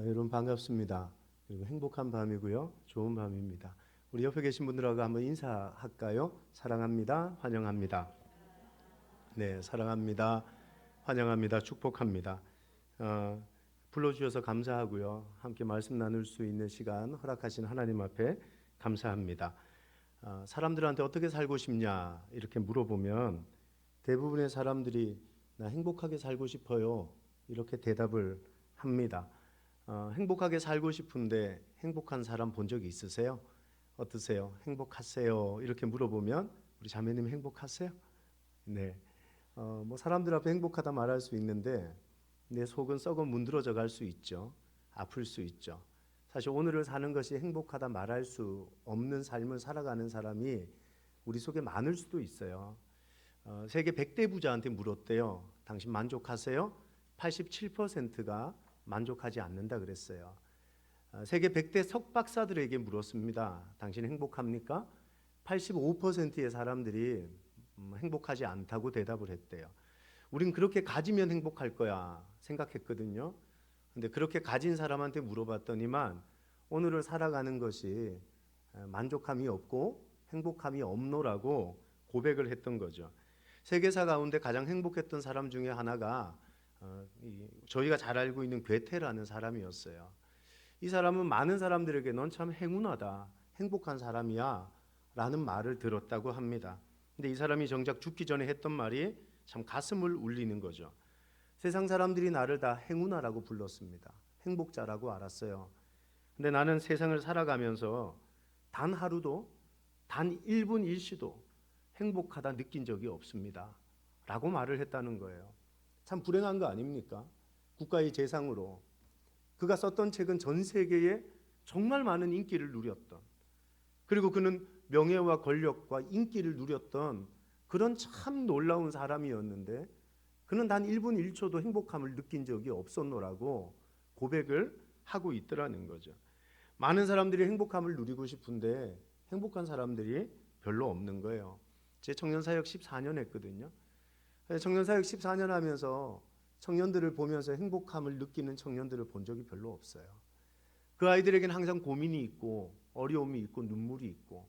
여러분 반갑습니다. 그리고 행복한 밤이고요. 좋은 밤입니다. 우리 옆에 계신 분들하고 한번 인사할까요? 사랑합니다. 환영합니다. 네, 사랑합니다. 환영합니다. 축복합니다. 불러주셔서 감사하고요. 함께 말씀 나눌 수 있는 시간 허락하신 하나님 앞에 감사합니다. 사람들한테 어떻게 살고 싶냐 이렇게 물어보면 대부분의 사람들이 나 행복하게 살고 싶어요. 이렇게 대답을 합니다. 행복하게 살고 싶은데 행복한 사람 본 적이 있으세요? 어떠세요? 행복하세요? 이렇게 물어보면 우리 자매님 행복하세요? 네. 뭐 사람들 앞에 행복하다 말할 수 있는데 내 속은 썩어 문드러져 갈 수 있죠. 아플 수 있죠. 사실 오늘을 사는 것이 행복하다 말할 수 없는 삶을 살아가는 사람이 우리 속에 많을 수도 있어요. 세계 100대 부자한테 물었대요. 당신 만족하세요? 87%가 만족하지 않는다 그랬어요. 세계 100대 석박사들에게 물었습니다. 당신 행복합니까? 85%의 사람들이 행복하지 않다고 대답을 했대요. 우린 그렇게 가지면 행복할 거야 생각했거든요. 근데 그렇게 가진 사람한테 물어봤더니만 오늘을 살아가는 것이 만족함이 없고 행복함이 없노라고 고백을 했던 거죠. 세계사 가운데 가장 행복했던 사람 중에 하나가 저희가 잘 알고 있는 괴테라는 사람이었어요. 이 사람은 많은 사람들에게 넌 참 행운하다, 행복한 사람이야 라는 말을 들었다고 합니다. 근데 이 사람이 정작 죽기 전에 했던 말이 참 가슴을 울리는 거죠. 세상 사람들이 나를 다 행운아라고 불렀습니다. 행복자라고 알았어요. 근데 나는 세상을 살아가면서 단 하루도 단 1분 1시도 행복하다 느낀 적이 없습니다 라고 말을 했다는 거예요. 참 불행한 거 아닙니까? 국가의 재상으로 그가 썼던 책은 전 세계에 정말 많은 인기를 누렸던, 그리고 그는 명예와 권력과 인기를 누렸던 그런 참 놀라운 사람이었는데 그는 단 1분 1초도 행복함을 느낀 적이 없었노라고 고백을 하고 있더라는 거죠. 많은 사람들이 행복함을 누리고 싶은데 행복한 사람들이 별로 없는 거예요. 제 청년사역 14년 했거든요. 청년사역 14년 하면서 청년들을 보면서 행복함을 느끼는 청년들을 본 적이 별로 없어요. 그 아이들에게는 항상 고민이 있고 어려움이 있고 눈물이 있고,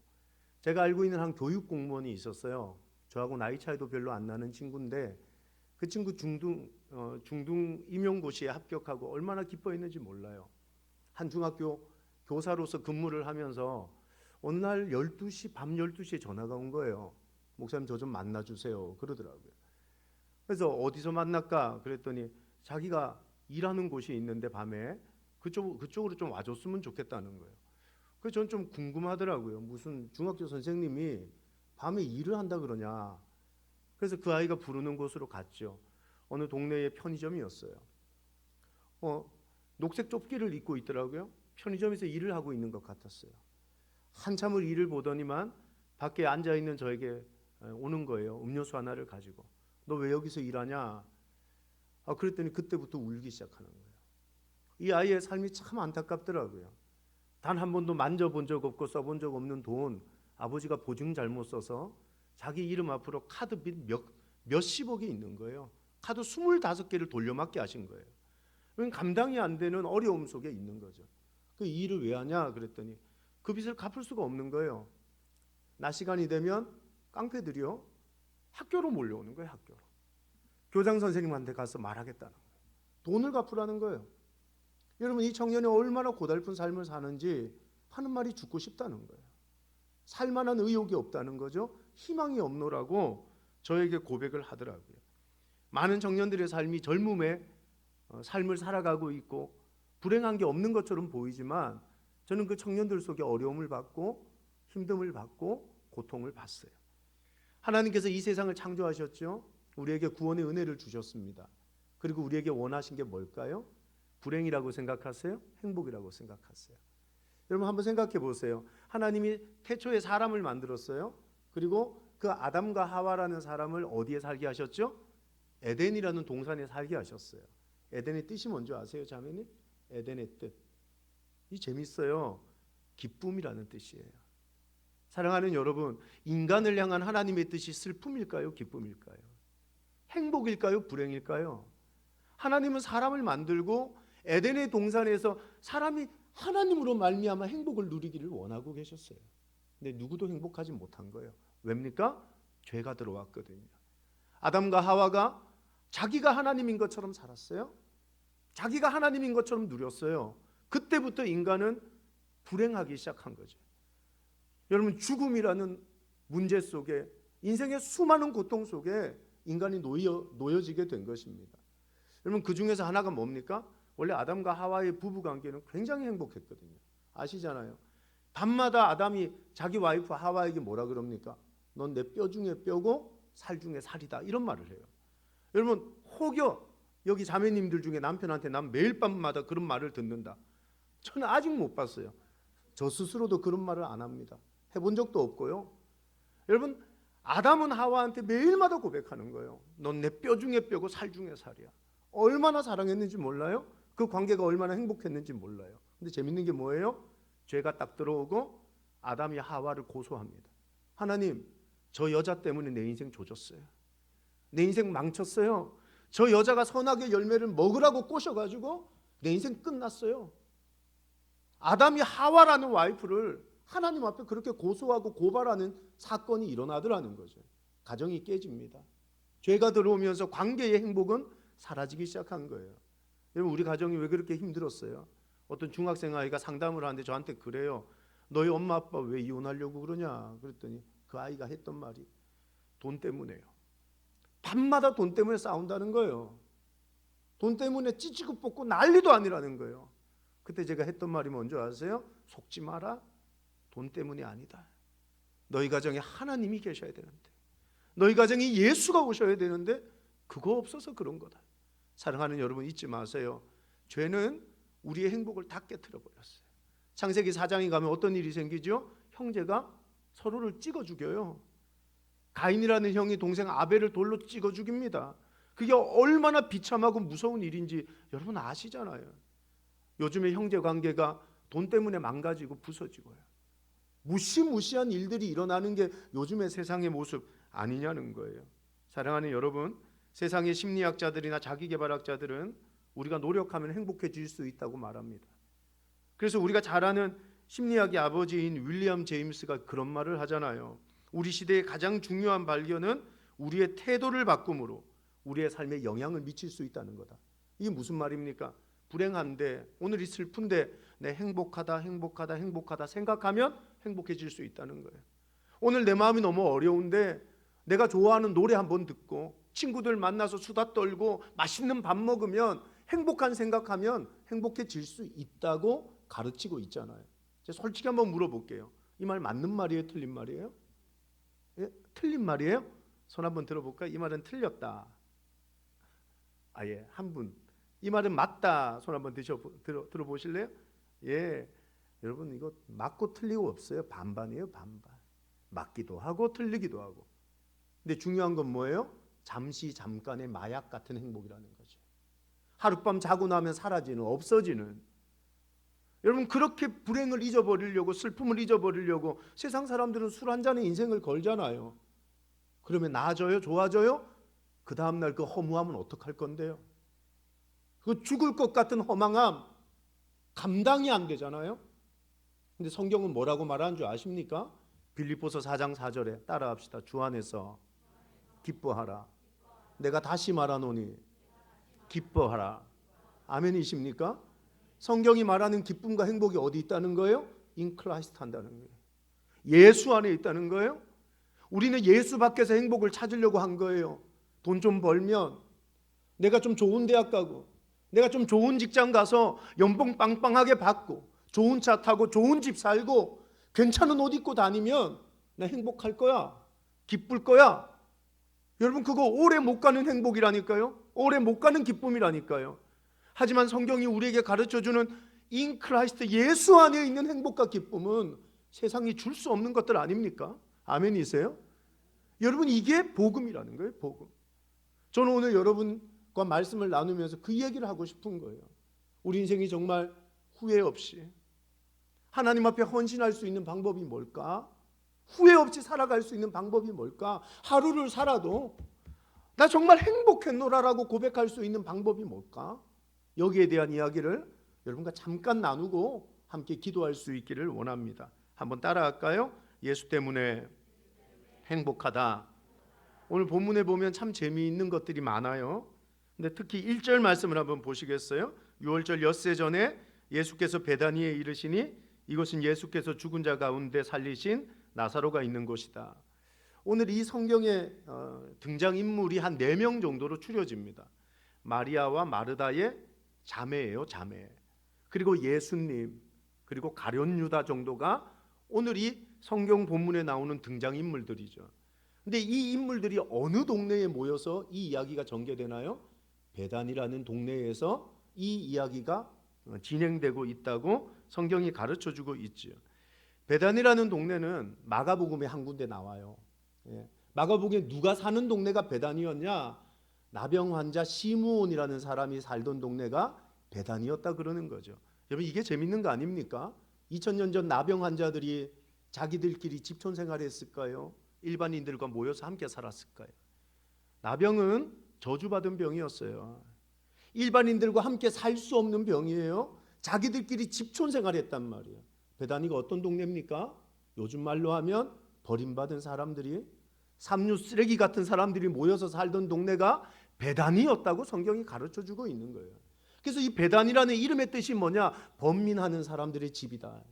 제가 알고 있는 한 교육 공무원이 있었어요. 저하고 나이 차이도 별로 안 나는 친구인데 그 친구 중등 임용고시에 합격하고 얼마나 기뻐했는지 몰라요. 한 중학교 교사로서 근무를 하면서 어느 날 12시, 밤 12시에 전화가 온 거예요. 목사님 저 좀 만나주세요 그러더라고요. 그래서 어디서 만날까 그랬더니 자기가 일하는 곳이 있는데 밤에 그쪽으로 좀 와줬으면 좋겠다는 거예요. 그래서 저는 좀 궁금하더라고요. 무슨 중학교 선생님이 밤에 일을 한다 그러냐. 그래서 그 아이가 부르는 곳으로 갔죠. 어느 동네의 편의점이었어요. 녹색 조끼를 입고 있더라고요. 편의점에서 일을 하고 있는 것 같았어요. 한참을 일을 보더니만 밖에 앉아있는 저에게 오는 거예요. 음료수 하나를 가지고. 너 왜 여기서 일하냐? 그랬더니 그때부터 울기 시작하는 거예요. 이 아이의 삶이 참 안타깝더라고요. 단 한 번도 만져본 적 없고 써본 적 없는 돈, 아버지가 보증 잘못 써서 자기 이름 앞으로 카드빚 몇십억이 있는 거예요. 카드 25개를 돌려막게 하신 거예요. 감당이 안 되는 어려움 속에 있는 거죠. 그 일을 왜 하냐 그랬더니 그 빚을 갚을 수가 없는 거예요. 낮 시간이 되면 깡패들이요 학교로 몰려오는 거예요. 학교로. 교장 선생님한테 가서 말하겠다는 거예요. 돈을 갚으라는 거예요. 여러분 이 청년이 얼마나 고달픈 삶을 사는지 하는 말이 죽고 싶다는 거예요. 살만한 의욕이 없다는 거죠. 희망이 없노라고 저에게 고백을 하더라고요. 많은 청년들의 삶이 젊음의 삶을 살아가고 있고 불행한 게 없는 것처럼 보이지만 저는 그 청년들 속에 어려움을 받고 힘듦을 받고 고통을 봤어요. 하나님께서 이 세상을 창조하셨죠. 우리에게 구원의 은혜를 주셨습니다. 그리고 우리에게 원하신 게 뭘까요? 불행이라고 생각하세요? 행복이라고 생각하세요? 여러분 한번 생각해 보세요. 하나님이 태초에 사람을 만들었어요. 그리고 그 아담과 하와라는 사람을 어디에 살게 하셨죠? 에덴이라는 동산에 살게 하셨어요. 에덴의 뜻이 뭔지 아세요, 자매님? 에덴의 뜻. 이 재밌어요. 기쁨이라는 뜻이에요. 사랑하는 여러분, 인간을 향한 하나님의 뜻이 슬픔일까요? 기쁨일까요? 행복일까요? 불행일까요? 하나님은 사람을 만들고 에덴의 동산에서 사람이 하나님으로 말미암아 행복을 누리기를 원하고 계셨어요. 근데 누구도 행복하지 못한 거예요. 왜입니까? 죄가 들어왔거든요. 아담과 하와가 자기가 하나님인 것처럼 살았어요. 자기가 하나님인 것처럼 누렸어요. 그때부터 인간은 불행하기 시작한 거죠. 여러분, 죽음이라는 문제 속에, 인생의 수많은 고통 속에 인간이 놓여지게 된 것입니다. 여러분, 그 중에서 하나가 뭡니까? 원래 아담과 하와의 부부관계는 굉장히 행복했거든요. 아시잖아요. 밤마다 아담이 자기 와이프 하와에게 뭐라 그럽니까? 넌 내 뼈 중에 뼈고 살 중에 살이다, 이런 말을 해요. 여러분, 혹여 여기 자매님들 중에 남편한테 난 매일 밤마다 그런 말을 듣는다, 저는 아직 못 봤어요. 저 스스로도 그런 말을 안 합니다. 해본 적도 없고요. 여러분, 아담은 하와한테 매일마다 고백하는 거예요. 넌 내 뼈 중에 뼈고 살 중에 살이야. 얼마나 사랑했는지 몰라요? 그 관계가 얼마나 행복했는지 몰라요. 근데 재밌는 게 뭐예요? 죄가 딱 들어오고 아담이 하와를 고소합니다. 하나님, 저 여자 때문에 내 인생 조졌어요. 내 인생 망쳤어요. 저 여자가 선악의 열매를 먹으라고 꼬셔가지고 내 인생 끝났어요. 아담이 하와라는 와이프를 하나님 앞에 그렇게 고소하고 고발하는 사건이 일어나더라는 거죠. 가정이 깨집니다. 죄가 들어오면서 관계의 행복은 사라지기 시작한 거예요. 여러분, 우리 가정이 왜 그렇게 힘들었어요? 어떤 중학생 아이가 상담을 하는데 저한테 그래요. 너희 엄마 아빠 왜 이혼하려고 그러냐? 그랬더니 그 아이가 했던 말이 돈 때문에요. 밤마다 돈 때문에 싸운다는 거예요. 돈 때문에 찌찌고 뽑고 난리도 아니라는 거예요. 그때 제가 했던 말이 뭔지 아세요? 속지 마라. 돈 때문이 아니다. 너희 가정에 하나님이 계셔야 되는데, 너희 가정에 예수가 오셔야 되는데 그거 없어서 그런 거다. 사랑하는 여러분, 잊지 마세요. 죄는 우리의 행복을 다 깨트려 버렸어요. 창세기 4장에 가면 어떤 일이 생기죠? 형제가 서로를 찍어 죽여요. 가인이라는 형이 동생 아벨을 돌로 찍어 죽입니다. 그게 얼마나 비참하고 무서운 일인지 여러분 아시잖아요. 요즘의 형제 관계가 돈 때문에 망가지고 부서지고요. 무시무시한 일들이 일어나는 게 요즘의 세상의 모습 아니냐는 거예요. 사랑하는 여러분, 세상의 심리학자들이나 자기계발학자들은 우리가 노력하면 행복해질 수 있다고 말합니다. 그래서 우리가 잘 아는 심리학의 아버지인 윌리엄 제임스가 그런 말을 하잖아요. 우리 시대의 가장 중요한 발견은 우리의 태도를 바꿈으로 우리의 삶에 영향을 미칠 수 있다는 거다. 이게 무슨 말입니까? 불행한데, 오늘이 슬픈데 내 행복하다 생각하면 행복해질 수 있다는 거예요. 오늘 내 마음이 너무 어려운데 내가 좋아하는 노래 한번 듣고 친구들 만나서 수다 떨고 맛있는 밥 먹으면 행복한 생각하면 행복해질 수 있다고 가르치고 있잖아요. 제가 솔직히 한번 물어볼게요. 이 말 맞는 말이에요? 틀린 말이에요? 예? 틀린 말이에요? 손 한번 들어볼까요? 이 말은 틀렸다. 예, 한 분. 이 말은 맞다. 손 한번 들어보실래요? 예, 여러분, 이거 맞고 틀리고 없어요. 반반이에요, 반반. 맞기도 하고 틀리기도 하고. 근데 중요한 건 뭐예요? 잠시 잠깐의 마약 같은 행복이라는 거죠. 하룻밤 자고 나면 사라지는, 없어지는. 여러분, 그렇게 불행을 잊어버리려고, 슬픔을 잊어버리려고 세상 사람들은 술 한 잔에 인생을 걸잖아요. 그러면 나아져요? 좋아져요? 그 다음날 그 허무함은 어떡할 건데요? 그 죽을 것 같은 허망함 감당이 안 되잖아요. 근데 성경은 뭐라고 말하는 줄 아십니까? 빌립보서 4장 4절에 따라합시다. 주 안에서 기뻐하라. 내가 다시 말하노니 기뻐하라. 아멘이십니까? 성경이 말하는 기쁨과 행복이 어디 있다는 거예요? In Christ 한다는 거예요. 예수 안에 있다는 거예요. 우리는 예수 밖에서 행복을 찾으려고 한 거예요. 돈 좀 벌면, 내가 좀 좋은 대학 가고, 내가 좀 좋은 직장 가서 연봉 빵빵하게 받고, 좋은 차 타고 좋은 집 살고 괜찮은 옷 입고 다니면 나 행복할 거야. 기쁠 거야. 여러분, 그거 오래 못 가는 행복이라니까요. 오래 못 가는 기쁨이라니까요. 하지만 성경이 우리에게 가르쳐주는 In Christ, 예수 안에 있는 행복과 기쁨은 세상이 줄 수 없는 것들 아닙니까? 아멘이세요? 여러분, 이게 복음이라는 거예요. 복음. 저는 오늘 여러분과 말씀을 나누면서 그 얘기를 하고 싶은 거예요. 우리 인생이 정말 후회 없이 하나님 앞에 헌신할 수 있는 방법이 뭘까? 후회 없이 살아갈 수 있는 방법이 뭘까? 하루를 살아도 나 정말 행복했노라라고 고백할 수 있는 방법이 뭘까? 여기에 대한 이야기를 여러분과 잠깐 나누고 함께 기도할 수 있기를 원합니다. 한번 따라할까요? 예수 때문에 행복하다. 오늘 본문에 보면 참 재미있는 것들이 많아요. 근데 특히 1절 말씀을 한번 보시겠어요? 6월절 엿새 전에 예수께서 베다니에 이르시니 이것은 예수께서 죽은 자 가운데 살리신 나사로가 있는 곳이다. 오늘 이 성경의 등장인물이 한 4명 정도로 추려집니다. 마리아와 마르다의 자매예요, 자매. 그리고 예수님, 그리고 가룟 유다 정도가 오늘 이 성경 본문에 나오는 등장인물들이죠. 근데 이 인물들이 어느 동네에 모여서 이 이야기가 전개되나요? 베단이라는 동네에서 이 이야기가 진행되고 있다고 성경이 가르쳐주고 있죠. 베단이라는 동네는 마가복음에 한 군데 나와요. 마가복음에 누가 사는 동네가 베단이었냐? 나병 환자 시므온이라는 사람이 살던 동네가 베단이었다 그러는 거죠. 여러분 이게 재밌는 거 아닙니까? 2000년 전 나병 환자들이 자기들끼리 집촌 생활했을까요? 일반인들과 모여서 함께 살았을까요? 나병은 저주받은 병이었어요. 일반인들과 함께 살 수 없는 병이에요. 자기들끼리 집촌 생활했단 말이에요. 베다니가 어떤 동네입니까? 요즘 말로 하면 버림받은 사람들이, 삼류 쓰레기 같은 사람들이 모여서 살던 동네가 베다니였다고 성경이 가르쳐주고 있는 거예요. 그래서 이 베다니라는 이름의 뜻이 뭐냐? 번민하는 사람들의 집이다,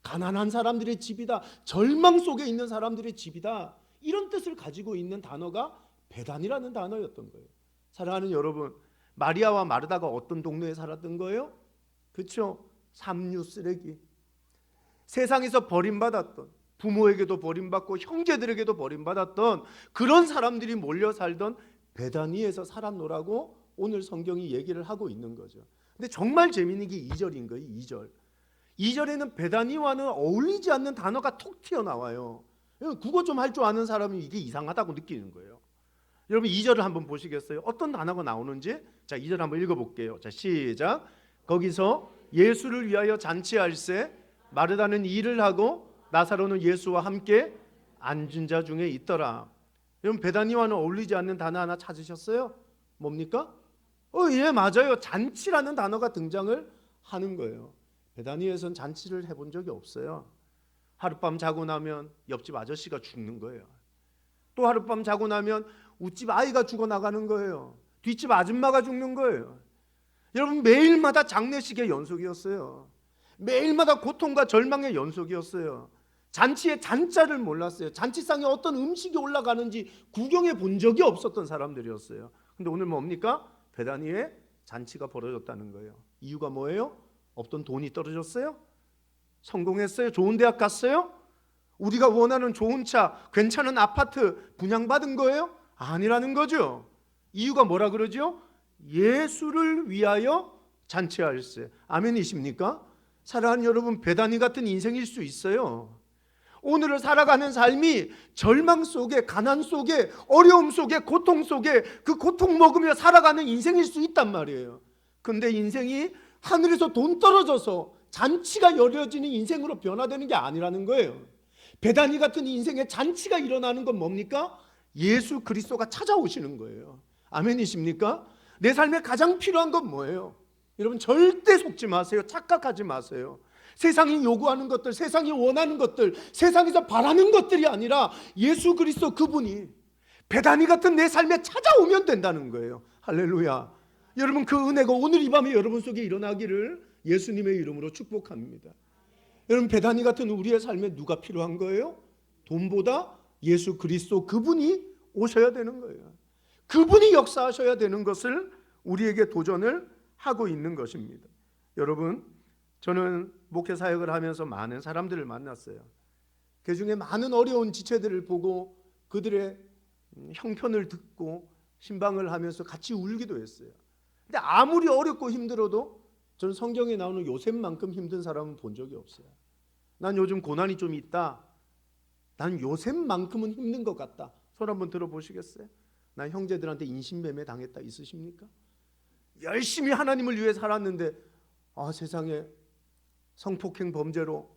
가난한 사람들의 집이다, 절망 속에 있는 사람들의 집이다, 이런 뜻을 가지고 있는 단어가 베단이라는 단어였던 거예요. 사랑하는 여러분, 마리아와 마르다가 어떤 동네에 살았던 거예요? 그렇죠? 삼류 쓰레기, 세상에서 버림받았던, 부모에게도 버림받고 형제들에게도 버림받았던 그런 사람들이 몰려 살던 베다니에서 살았노라고 오늘 성경이 얘기를 하고 있는 거죠. 근데 정말 재미있는 게 2절인 거예요. 2절. 2절에는 베다니와는 어울리지 않는 단어가 톡 튀어나와요. 국어 좀 할 줄 아는 사람이 이게 이상하다고 느끼는 거예요. 여러분 2절을 한번 보시겠어요? 어떤 단어가 나오는지. 자, 2절 한번 읽어볼게요. 자, 시작. 거기서 예수를 위하여 잔치할세 마르다는 일을 하고 나사로는 예수와 함께 앉은 자 중에 있더라. 여러분 베다니와는 어울리지 않는 단어 하나 찾으셨어요? 뭡니까? 예, 맞아요. 잔치라는 단어가 등장을 하는 거예요. 베다니에선 잔치를 해본 적이 없어요. 하룻밤 자고 나면 옆집 아저씨가 죽는 거예요. 또 하룻밤 자고 나면 웃집 아이가 죽어나가는 거예요. 뒷집 아줌마가 죽는 거예요. 여러분 매일마다 장례식의 연속이었어요. 매일마다 고통과 절망의 연속이었어요. 잔치의 잔자를 몰랐어요. 잔치상에 어떤 음식이 올라가는지 구경해 본 적이 없었던 사람들이었어요. 근데 오늘 뭡니까? 베다니에 잔치가 벌어졌다는 거예요. 이유가 뭐예요? 없던 돈이 떨어졌어요? 성공했어요? 좋은 대학 갔어요? 우리가 원하는 좋은 차, 괜찮은 아파트 분양받은 거예요? 아니라는 거죠. 이유가 뭐라 그러죠? 예수를 위하여 잔치할세. 아멘이십니까? 사랑하는 여러분, 베다니 같은 인생일 수 있어요. 오늘을 살아가는 삶이 절망 속에, 가난 속에, 어려움 속에, 고통 속에 그 고통 먹으며 살아가는 인생일 수 있단 말이에요. 근데 인생이 하늘에서 돈 떨어져서 잔치가 열려지는 인생으로 변화되는 게 아니라는 거예요. 베다니 같은 인생의 잔치가 일어나는 건 뭡니까? 예수 그리스도가 찾아오시는 거예요. 아멘이십니까? 내 삶에 가장 필요한 건 뭐예요? 여러분 절대 속지 마세요. 착각하지 마세요. 세상이 요구하는 것들, 세상이 원하는 것들, 세상에서 바라는 것들이 아니라 예수 그리스도 그분이 베다니 같은 내 삶에 찾아오면 된다는 거예요. 할렐루야. 여러분 그 은혜가 오늘 이 밤에 여러분 속에 일어나기를 예수님의 이름으로 축복합니다. 여러분 베다니 같은 우리의 삶에 누가 필요한 거예요? 돈보다 예수 그리스도 그분이 오셔야 되는 거예요. 그분이 역사하셔야 되는 것을 우리에게 도전을 하고 있는 것입니다. 여러분 저는 목회 사역을 하면서 많은 사람들을 만났어요. 그 중에 많은 어려운 지체들을 보고 그들의 형편을 듣고 신방을 하면서 같이 울기도 했어요. 근데 아무리 어렵고 힘들어도 저는 성경에 나오는 요셉만큼 힘든 사람은 본 적이 없어요. 난 요즘 고난이 좀 있다. 난 요셉만큼은 힘든 것 같다. 손 한번 들어보시겠어요? 난 형제들한테 인신매매 당했다. 있으십니까? 열심히 하나님을 위해 살았는데 세상에 성폭행 범죄로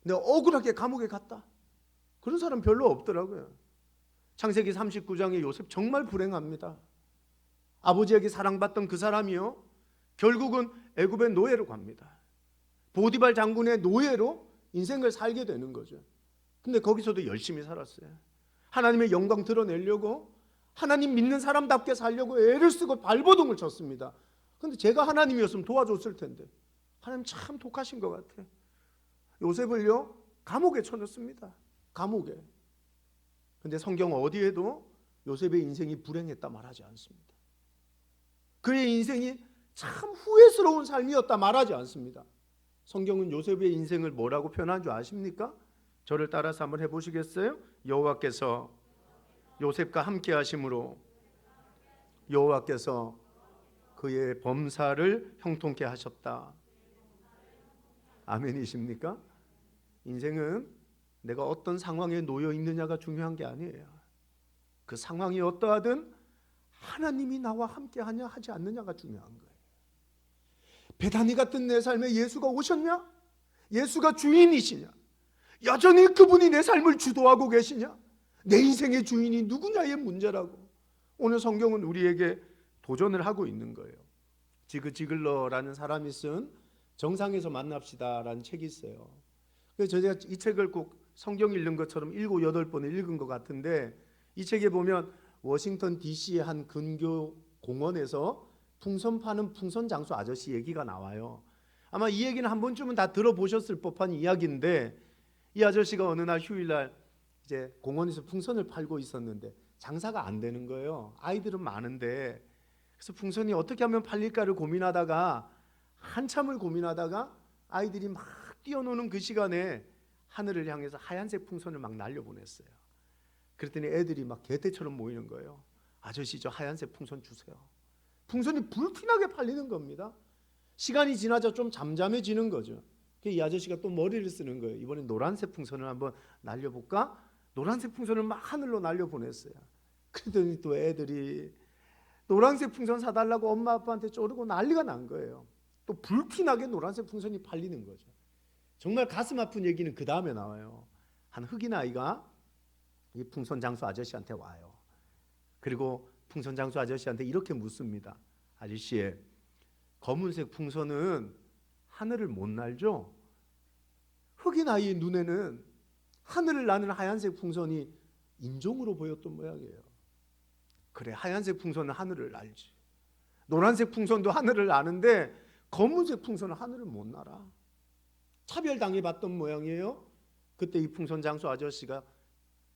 내가 억울하게 감옥에 갔다. 그런 사람 별로 없더라고요. 창세기 39장의 요셉 정말 불행합니다. 아버지에게 사랑받던 그 사람이요 결국은 애굽의 노예로 갑니다. 보디발 장군의 노예로 인생을 살게 되는 거죠. 근데 거기서도 열심히 살았어요. 하나님의 영광 드러내려고, 하나님 믿는 사람답게 살려고 애를 쓰고 발버둥을 쳤습니다. 근데 제가 하나님이었으면 도와줬을 텐데 하나님 참 독하신 것 같아요. 요셉을요 감옥에 쳐넣습니다. 감옥에. 근데 성경 어디에도 요셉의 인생이 불행했다 말하지 않습니다. 그의 인생이 참 후회스러운 삶이었다 말하지 않습니다. 성경은 요셉의 인생을 뭐라고 표현한 줄 아십니까? 저를 따라서 한번 해보시겠어요? 여호와께서 요셉과 함께 하심으로 여호와께서 그의 범사를 형통케 하셨다. 아멘이십니까? 인생은 내가 어떤 상황에 놓여 있느냐가 중요한 게 아니에요. 그 상황이 어떠하든 하나님이 나와 함께 하냐 하지 않느냐가 중요한 거예요. 베다니 같은 내 삶에 예수가 오셨냐? 예수가 주인이시냐? 여전히 그분이 내 삶을 주도하고 계시냐? 내 인생의 주인이 누구냐의 문제라고 오늘 성경은 우리에게 도전을 하고 있는 거예요. 지그 지글러라는 사람이 쓴 정상에서 만납시다라는 책이 있어요. 그래서 제가 이 책을 꼭 성경 읽는 것처럼 7, 8번을 읽은 것 같은데, 이 책에 보면 워싱턴 DC의 한 근교 공원에서 풍선 파는 풍선 장수 아저씨 얘기가 나와요. 아마 이 얘기는 한 번쯤은 다 들어보셨을 법한 이야기인데, 이 아저씨가 어느 날 휴일날 이제 공원에서 풍선을 팔고 있었는데 장사가 안 되는 거예요. 아이들은 많은데. 그래서 풍선이 어떻게 하면 팔릴까를 고민하다가 한참을 고민하다가 아이들이 막 뛰어노는 그 시간에 하늘을 향해서 하얀색 풍선을 막 날려보냈어요. 그랬더니 애들이 막 개떼처럼 모이는 거예요. 아저씨 저 하얀색 풍선 주세요. 풍선이 불티나게 팔리는 겁니다. 시간이 지나자 좀 잠잠해지는 거죠. 이 아저씨가 또 머리를 쓰는 거예요. 이번엔 노란색 풍선을 한번 날려볼까? 노란색 풍선을 막 하늘로 날려보냈어요. 그랬더니 또 애들이 노란색 풍선 사달라고 엄마 아빠한테 쪼르고 난리가 난 거예요. 또 불티나게 노란색 풍선이 팔리는 거죠. 정말 가슴 아픈 얘기는 그 다음에 나와요. 한 흑인 아이가 이 풍선 장수 아저씨한테 와요. 그리고 풍선 장수 아저씨한테 이렇게 묻습니다. 아저씨, 검은색 풍선은 하늘을 못 날죠? 흑인 아이의 눈에는 하늘을 나는 하얀색 풍선이 인종으로 보였던 모양이에요. 그래, 하얀색 풍선은 하늘을 날지. 노란색 풍선도 하늘을 나는데 검은색 풍선은 하늘을 못 날아. 차별당해봤던 모양이에요. 그때 이 풍선 장수 아저씨가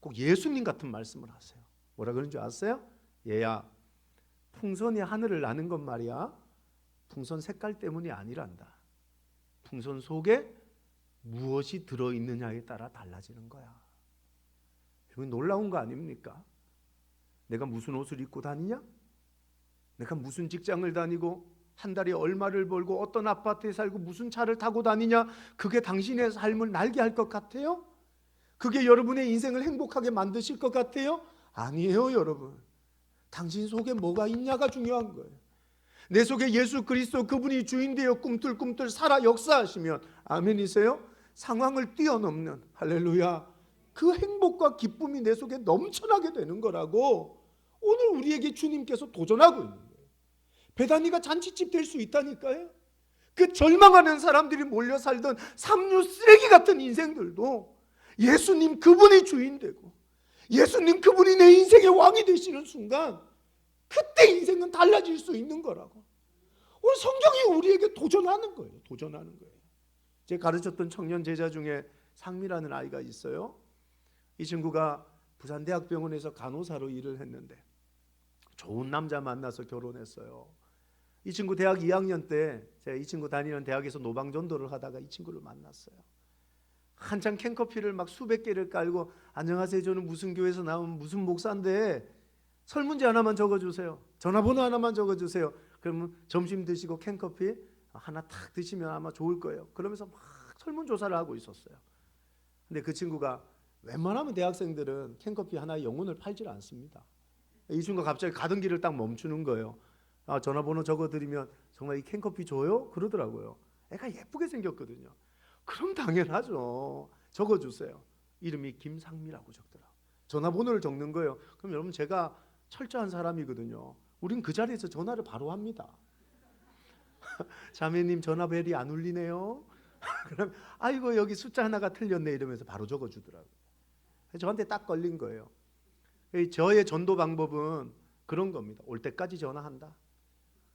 꼭 예수님 같은 말씀을 하세요. 뭐라 그런 줄 아세요? 얘야, 풍선이 하늘을 나는 건 말이야 풍선 색깔 때문이 아니란다. 풍선 속에 무엇이 들어있느냐에 따라 달라지는 거야. 이거 놀라운 거 아닙니까? 내가 무슨 옷을 입고 다니냐? 내가 무슨 직장을 다니고 한 달에 얼마를 벌고 어떤 아파트에 살고 무슨 차를 타고 다니냐? 그게 당신의 삶을 날게 할 것 같아요? 그게 여러분의 인생을 행복하게 만드실 것 같아요? 아니에요, 여러분. 당신 속에 뭐가 있냐가 중요한 거예요. 내 속에 예수 그리스도 그분이 주인 되어 꿈틀꿈틀 살아 역사하시면, 아멘이세요? 상황을 뛰어넘는, 할렐루야, 그 행복과 기쁨이 내 속에 넘쳐나게 되는 거라고 오늘 우리에게 주님께서 도전하고 있는 거예요. 베다니가 잔치집 될 수 있다니까요. 그 절망하는 사람들이 몰려 살던 삼류 쓰레기 같은 인생들도 예수님 그분이 주인 되고 예수님 그분이 내 인생의 왕이 되시는 순간 그때 인생은 달라질 수 있는 거라고 오늘 성경이 우리에게 도전하는 거예요. 도전하는 거예요. 제가 가르쳤던 청년 제자 중에 상미라는 아이가 있어요. 이 친구가 부산대학병원에서 간호사로 일을 했는데 좋은 남자 만나서 결혼했어요. 이 친구 대학 2학년 때 제가 이 친구 다니는 대학에서 노방전도를 하다가 이 친구를 만났어요. 한창 캔커피를 막 수백 개를 깔고, 안녕하세요, 저는 무슨 교회에서 나온 무슨 목사인데 설문지 하나만 적어주세요, 전화번호 하나만 적어주세요. 그러면 점심 드시고 캔커피 하나 탁 드시면 아마 좋을 거예요. 그러면서 막 설문조사를 하고 있었어요. 근데 그 친구가 웬만하면 대학생들은 캔커피 하나에 영혼을 팔질 않습니다. 이 친구가 갑자기 가던 길을 딱 멈추는 거예요. 전화번호 적어드리면 정말 이 캔커피 줘요? 그러더라고요. 애가 예쁘게 생겼거든요. 그럼 당연하죠. 적어주세요. 이름이 김상미라고 적더라. 전화번호를 적는 거예요. 그럼 여러분, 제가 철저한 사람이거든요. 우린 그 자리에서 전화를 바로 합니다. 자매님 전화벨이 안 울리네요. 그럼 아이고 여기 숫자 하나가 틀렸네 이러면서 바로 적어주더라고요. 저한테 딱 걸린 거예요. 저의 전도 방법은 그런 겁니다. 올 때까지 전화한다.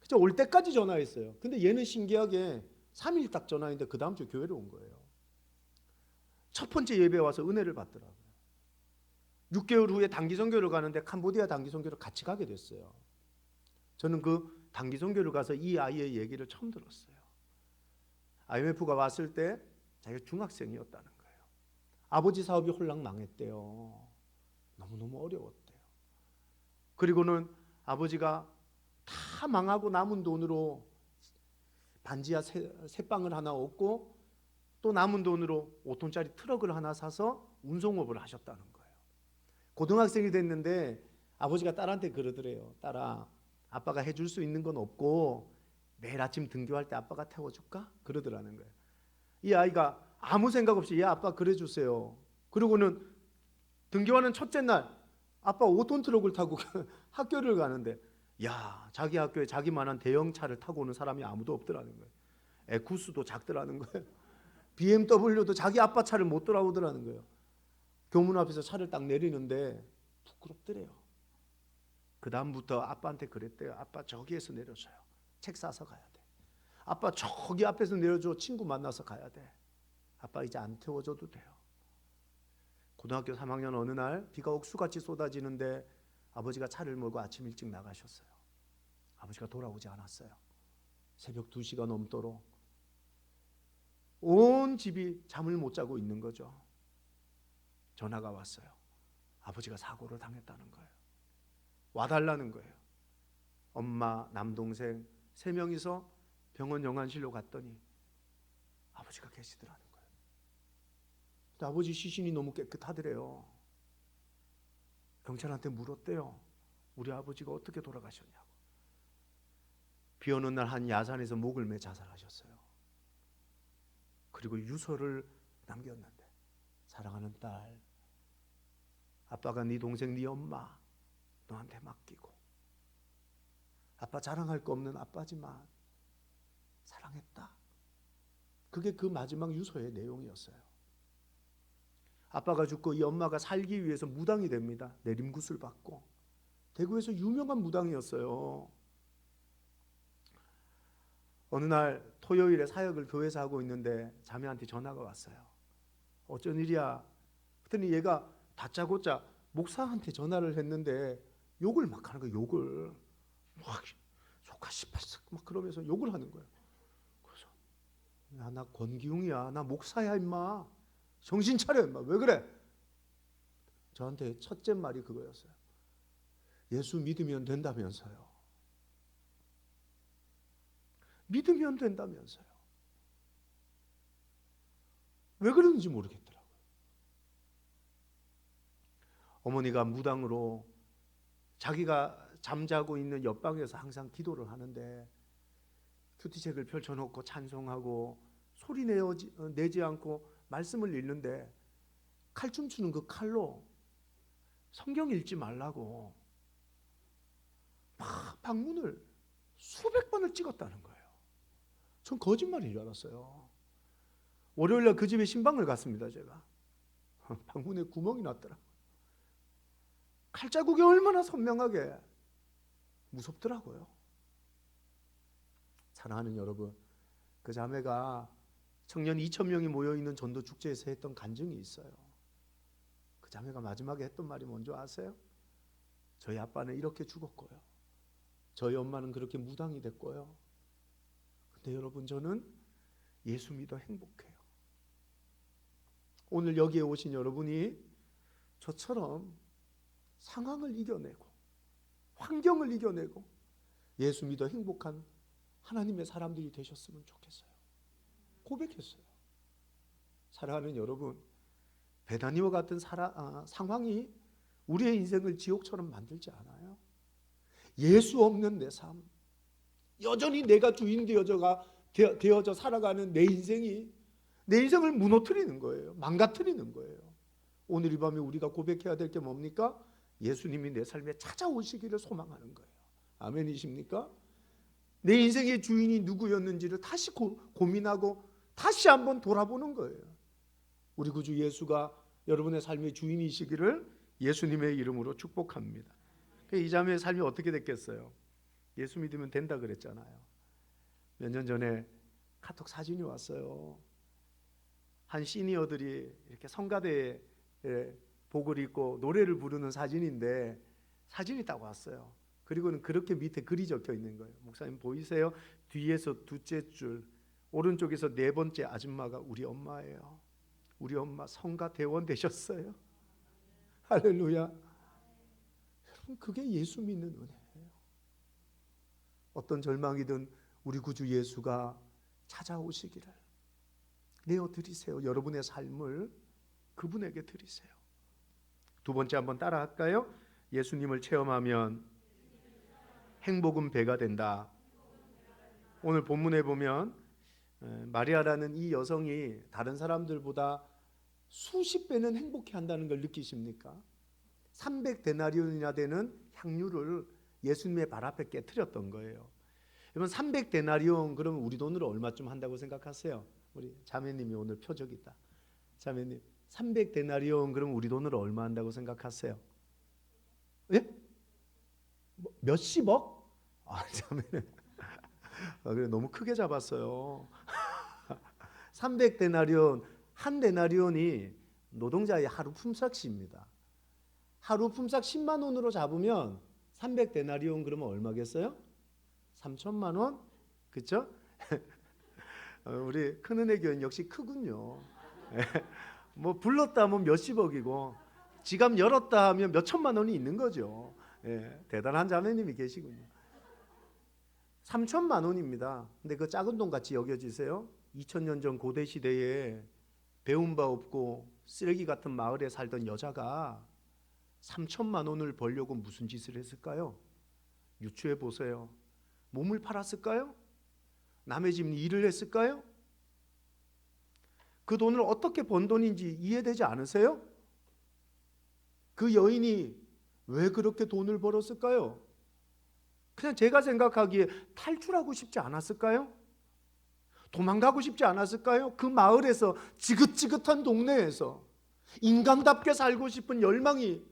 그죠? 올 때까지 전화했어요. 근데 얘는 신기하게 3일 딱 전화했는데 그 다음 주 교회로 온 거예요. 첫 번째 예배에 와서 은혜를 받더라고요. 6개월 후에 단기 선교를 가는데 캄보디아 단기 선교를 같이 가게 됐어요. 저는 그 단기 선교를 가서 이 아이의 얘기를 처음 들었어요. IMF가 왔을 때 자기가 중학생이었다는 거예요. 아버지 사업이 홀랑 망했대요. 너무너무 어려웠대요. 그리고는 아버지가 다 망하고 남은 돈으로 반지하 새방을 하나 얻고 또 남은 돈으로 5톤짜리 트럭을 하나 사서 운송업을 하셨다는 거예요. 고등학생이 됐는데 아버지가 딸한테 그러더래요. 딸아, 아빠가 해줄 수 있는 건 없고 매일 아침 등교할 때 아빠가 태워줄까? 그러더라는 거예요. 이 아이가 아무 생각 없이 야 아빠 그래주세요. 그리고는 등교하는 첫째 날 아빠 5톤 트럭을 타고 학교를 가는데 야 자기 학교에 자기만한 대형차를 타고 오는 사람이 아무도 없더라는 거예요. 에쿠스도 작더라는 거예요. BMW도 자기 아빠 차를 못 돌아오더라는 거예요. 교문 앞에서 차를 딱 내리는데 부끄럽더래요. 그 다음부터 아빠한테 그랬대요. 아빠 저기에서 내려줘요. 책 사서 가야 돼. 아빠 저기 앞에서 내려줘. 친구 만나서 가야 돼. 아빠 이제 안 태워줘도 돼요. 고등학교 3학년 어느 날 비가 옥수같이 쏟아지는데 아버지가 차를 몰고 아침 일찍 나가셨어요. 아버지가 돌아오지 않았어요. 새벽 2시가 넘도록 온 집이 잠을 못 자고 있는 거죠. 전화가 왔어요. 아버지가 사고를 당했다는 거예요. 와달라는 거예요. 엄마, 남동생 3명이서 병원 영안실로 갔더니 아버지가 계시더라는 거예요. 근데 아버지 시신이 너무 깨끗하더래요. 경찰한테 물었대요. 우리 아버지가 어떻게 돌아가셨냐고. 비 오는 날 한 야산에서 목을 매 자살하셨어요. 그리고 유서를 남겼는데 사랑하는 딸, 아빠가 네 동생 네 엄마 너한테 맡기고 아빠 자랑할 거 없는 아빠지만 사랑했다. 그게 그 마지막 유서의 내용이었어요. 아빠가 죽고 이 엄마가 살기 위해서 무당이 됩니다. 내림굿을 받고 대구에서 유명한 무당이었어요. 어느 날 토요일에 사역을 교회에서 하고 있는데 자매한테 전화가 왔어요. 어쩐 일이야? 그랬더니 얘가 다짜고짜 목사한테 전화를 했는데 욕을 막 하는 거예요. 욕을 막 조카 18석 막 그러면서 욕을 하는 거예요. 그래서 야, 나 권기웅이야. 나 목사야 임마. 정신 차려 임마. 왜 그래? 저한테 첫째 말이 그거였어요. 예수 믿으면 된다면서요. 믿으면 된다면서요. 왜 그러는지 모르겠더라고요. 어머니가 무당으로 자기가 잠자고 있는 옆방에서 항상 기도를 하는데 큐티책을 펼쳐놓고 찬송하고 소리 내지 않고 말씀을 읽는데 칼춤 추는 그 칼로 성경 읽지 말라고 막 방문을 수백 번을 찍었다는 거예요. 전 거짓말인 줄 알았어요. 월요일날 그 집에 신방을 갔습니다. 제가 방문에 구멍이 났더라고요. 칼자국이 얼마나 선명하게 무섭더라고요. 사랑하는 여러분, 그 자매가 청년 2,000명이 모여있는 전도축제에서 했던 간증이 있어요. 그 자매가 마지막에 했던 말이 뭔지 아세요? 저희 아빠는 이렇게 죽었고요. 저희 엄마는 그렇게 무당이 됐고요. 근데 여러분 저는 예수 믿어 행복해요. 오늘 여기에 오신 여러분이 저처럼 상황을 이겨내고 환경을 이겨내고 예수 믿어 행복한 하나님의 사람들이 되셨으면 좋겠어요. 고백했어요. 사랑하는 여러분, 베다니와 같은 상황이 우리의 인생을 지옥처럼 만들지 않아요. 예수 없는 내 삶, 여전히 내가 주인 되어져 살아가는 내 인생이 내 인생을 무너뜨리는 거예요. 망가뜨리는 거예요. 오늘 이 밤에 우리가 고백해야 될 게 뭡니까? 예수님이 내 삶에 찾아오시기를 소망하는 거예요. 아멘이십니까? 내 인생의 주인이 누구였는지를 다시 고민하고 다시 한번 돌아보는 거예요. 우리 구주 예수가 여러분의 삶의 주인이시기를 예수님의 이름으로 축복합니다. 이 자매의 삶이 어떻게 됐겠어요? 예수 믿으면 된다 그랬잖아요. 몇 년 전에 카톡 사진이 왔어요. 한 시니어들이 이렇게 성가대에 복을 입고 노래를 부르는 사진인데 사진이 딱 왔어요. 그리고는 그렇게 밑에 글이 적혀 있는 거예요. 목사님 보이세요? 뒤에서 둘째 줄 오른쪽에서 네 번째 아줌마가 우리 엄마예요. 우리 엄마 성가대원 되셨어요. 할렐루야. 여러분, 그게 예수 믿는 은혜예요. 어떤 절망이든 우리 구주 예수가 찾아오시기를 내어드리세요. 여러분의 삶을 그분에게 드리세요. 두 번째 한번 따라 할까요? 예수님을 체험하면 행복은 배가 된다. 오늘 본문에 보면 마리아라는 이 여성이 다른 사람들보다 수십 배는 행복해 한다는 걸 느끼십니까? 300데나리온이나 되는 향유를 예수님의 발 앞에 깨트렸던 거예요. 여러분 300데나리온 그러면 우리 돈으로 얼마쯤 한다고 생각하세요? 우리 자매님이 오늘 표적 있다. 자매님 300데나리온 그러면 우리 돈으로 얼마 한다고 생각하세요? 예? 몇십억? 자매님 그래 너무 크게 잡았어요. 300데나리온 한 데나리온이 노동자의 하루 품삯입니다. 하루 품삯 10만 원으로 잡으면 300데나리온 그러면 얼마겠어요? 3천만 원? 그렇죠? 우리 큰은혜 교회는 역시 크군요. 뭐 불렀다 하면 몇십억이고 지갑 열었다 하면 몇천만 원이 있는 거죠. 대단한 자매님이 계시군요. 3천만 원입니다. 근데 그 작은 돈 같이 여겨지세요? 2000년 전 고대 시대에 배운 바 없고 쓰레기 같은 마을에 살던 여자가 3천만 원을 벌려고 무슨 짓을 했을까요? 유추해 보세요. 몸을 팔았을까요? 남의 집 일을 했을까요? 그 돈을 어떻게 번 돈인지 이해되지 않으세요? 그 여인이 왜 그렇게 돈을 벌었을까요? 그냥 제가 생각하기에 탈출하고 싶지 않았을까요? 도망가고 싶지 않았을까요? 그 마을에서 지긋지긋한 동네에서 인간답게 살고 싶은 열망이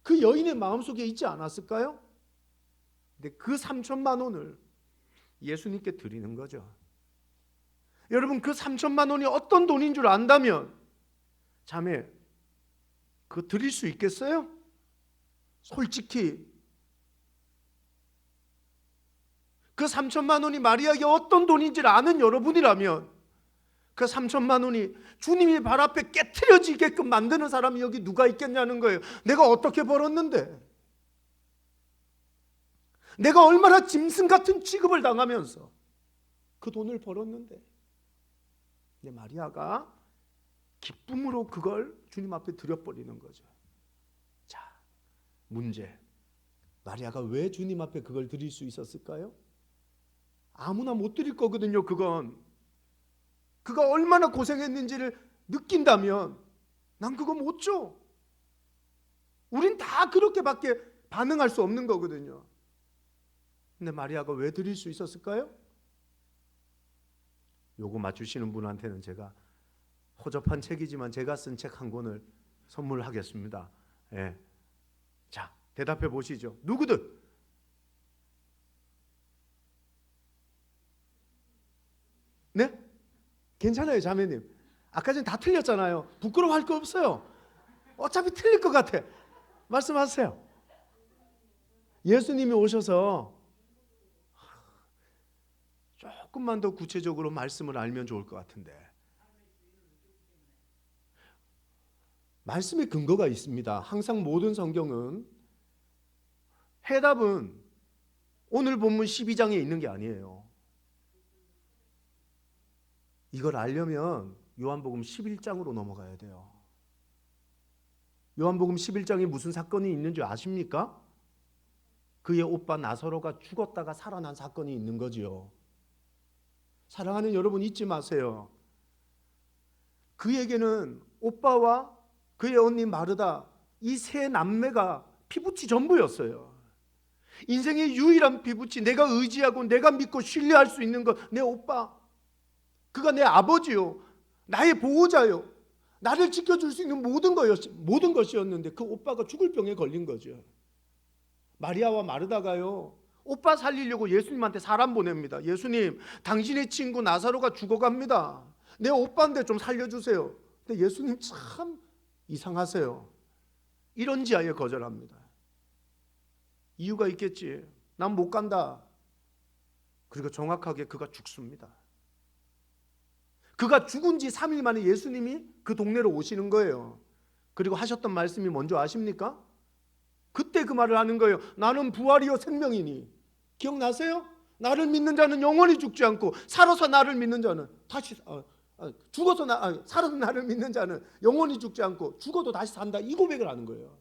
그 여인의 마음속에 있지 않았을까요? 근데 그 3천만 원을 예수님께 드리는 거죠. 여러분 그 3천만 원이 어떤 돈인 줄 안다면 자매 그거 드릴 수 있겠어요? 솔직히 그 3천만 원이 마리아에게 어떤 돈인지를 아는 여러분이라면 그 3천만 원이 주님의 발 앞에 깨트려지게끔 만드는 사람이 여기 누가 있겠냐는 거예요. 내가 어떻게 벌었는데, 내가 얼마나 짐승 같은 취급을 당하면서 그 돈을 벌었는데, 근데 마리아가 기쁨으로 그걸 주님 앞에 드려버리는 거죠. 자, 문제. 마리아가 왜 주님 앞에 그걸 드릴 수 있었을까요? 아무나 못 드릴 거거든요. 그가 얼마나 고생했는지를 느낀다면 난 그거 못 줘. 우린 다 그렇게밖에 반응할 수 없는 거거든요. 근데 마리아가 왜 드릴 수 있었을까요? 요거 맞추시는 분한테는 제가 허접한 책이지만 제가 쓴 책 한 권을 선물하겠습니다. 예. 자, 대답해 보시죠. 누구든. 네? 괜찮아요, 자매님. 아까 전에 다 틀렸잖아요. 부끄러워할 거 없어요. 어차피 틀릴 것 같아. 말씀하세요. 예수님이 오셔서 조금만 더 구체적으로 말씀을 알면 좋을 것 같은데. 말씀의 근거가 있습니다. 항상 모든 성경은 해답은 오늘 본문 12장에 있는 게 아니에요. 이걸 알려면 요한복음 11장으로 넘어가야 돼요. 요한복음 11장에 무슨 사건이 있는 줄 아십니까? 그의 오빠 나사로가 죽었다가 살아난 사건이 있는 거지요. 사랑하는 여러분 잊지 마세요. 그에게는 오빠와 그의 언니 마르다 이 세 남매가 피부치 전부였어요. 인생의 유일한 피부치, 내가 의지하고 내가 믿고 신뢰할 수 있는 것, 내 오빠. 그가 내 아버지요, 나의 보호자요, 나를 지켜줄 수 있는 모든 것이었는데 그 오빠가 죽을 병에 걸린 거죠. 마리아와 마르다가요, 오빠 살리려고 예수님한테 사람 보냅니다. 예수님, 당신의 친구 나사로가 죽어갑니다. 내 오빠인데 좀 살려주세요. 근데 예수님 참 이상하세요. 이런지하에 거절합니다. 이유가 있겠지. 난 못 간다. 그리고 정확하게 그가 죽습니다. 그가 죽은 지 3일 만에 예수님이 그 동네로 오시는 거예요. 그리고 하셨던 말씀이 뭔지 아십니까? 그때 그 말을 하는 거예요. 나는 부활이요 생명이니. 기억나세요? 나를 믿는 자는 영원히 죽지 않고 살아서 나를 믿는 자는 살아서 나를 믿는 자는 영원히 죽지 않고 죽어도 다시 산다. 이 고백을 하는 거예요.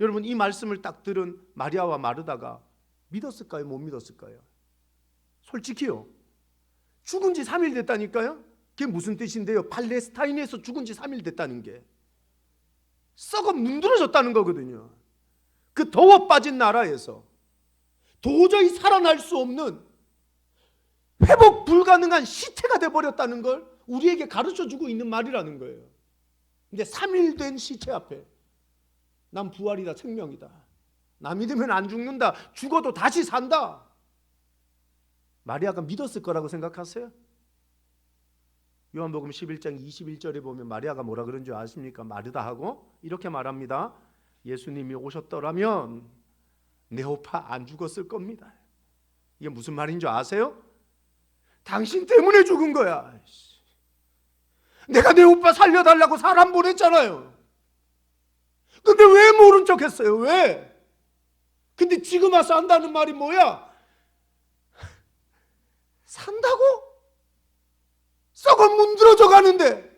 여러분, 이 말씀을 딱 들은 마리아와 마르다가 믿었을까요? 못 믿었을까요? 솔직히요. 죽은 지 3일 됐다니까요. 그게 무슨 뜻인데요? 팔레스타인에서 죽은 지 3일 됐다는 게 썩어 문드러졌다는 거거든요. 그 더워 빠진 나라에서 도저히 살아날 수 없는 회복 불가능한 시체가 돼버렸다는 걸 우리에게 가르쳐주고 있는 말이라는 거예요. 근데 3일 된 시체 앞에 난 부활이다, 생명이다, 나 믿으면 안 죽는다, 죽어도 다시 산다. 마리아가 믿었을 거라고 생각하세요? 요한복음 11장 21절에 보면 마리아가 뭐라 그런 줄 아십니까? 마르다하고 이렇게 말합니다. 예수님이 오셨더라면 내 오빠 안 죽었을 겁니다. 이게 무슨 말인 줄 아세요? 당신 때문에 죽은 거야. 내가 내 오빠 살려달라고 사람 보냈잖아요. 근데 왜 모른 척 했어요? 왜? 근데 지금 와서 한다는 말이 뭐야? 산다고? 썩어 문드러져 가는데.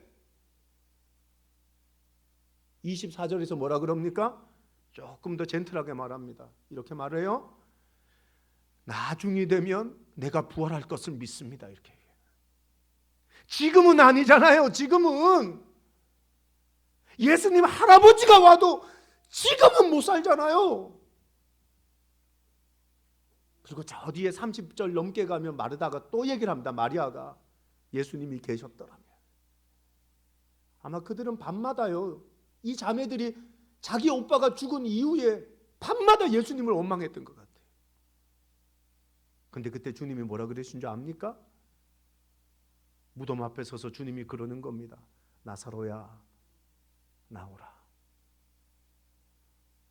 24절에서 뭐라 그럽니까? 조금 더 젠틀하게 말합니다. 이렇게 말해요. 나중이 되면 내가 부활할 것을 믿습니다. 이렇게. 지금은 아니잖아요. 지금은 예수님 할아버지가 와도 지금은 못 살잖아요. 그리고 저 뒤에 30절 넘게 가면 마르다가 또 얘기를 합니다. 마리아가 예수님이 계셨더라면. 아마 그들은 밤마다요, 이 자매들이 자기 오빠가 죽은 이후에 밤마다 예수님을 원망했던 것 같아요. 근데 그때 주님이 뭐라 그러신 줄 압니까? 무덤 앞에 서서 주님이 그러는 겁니다. 나사로야, 나오라.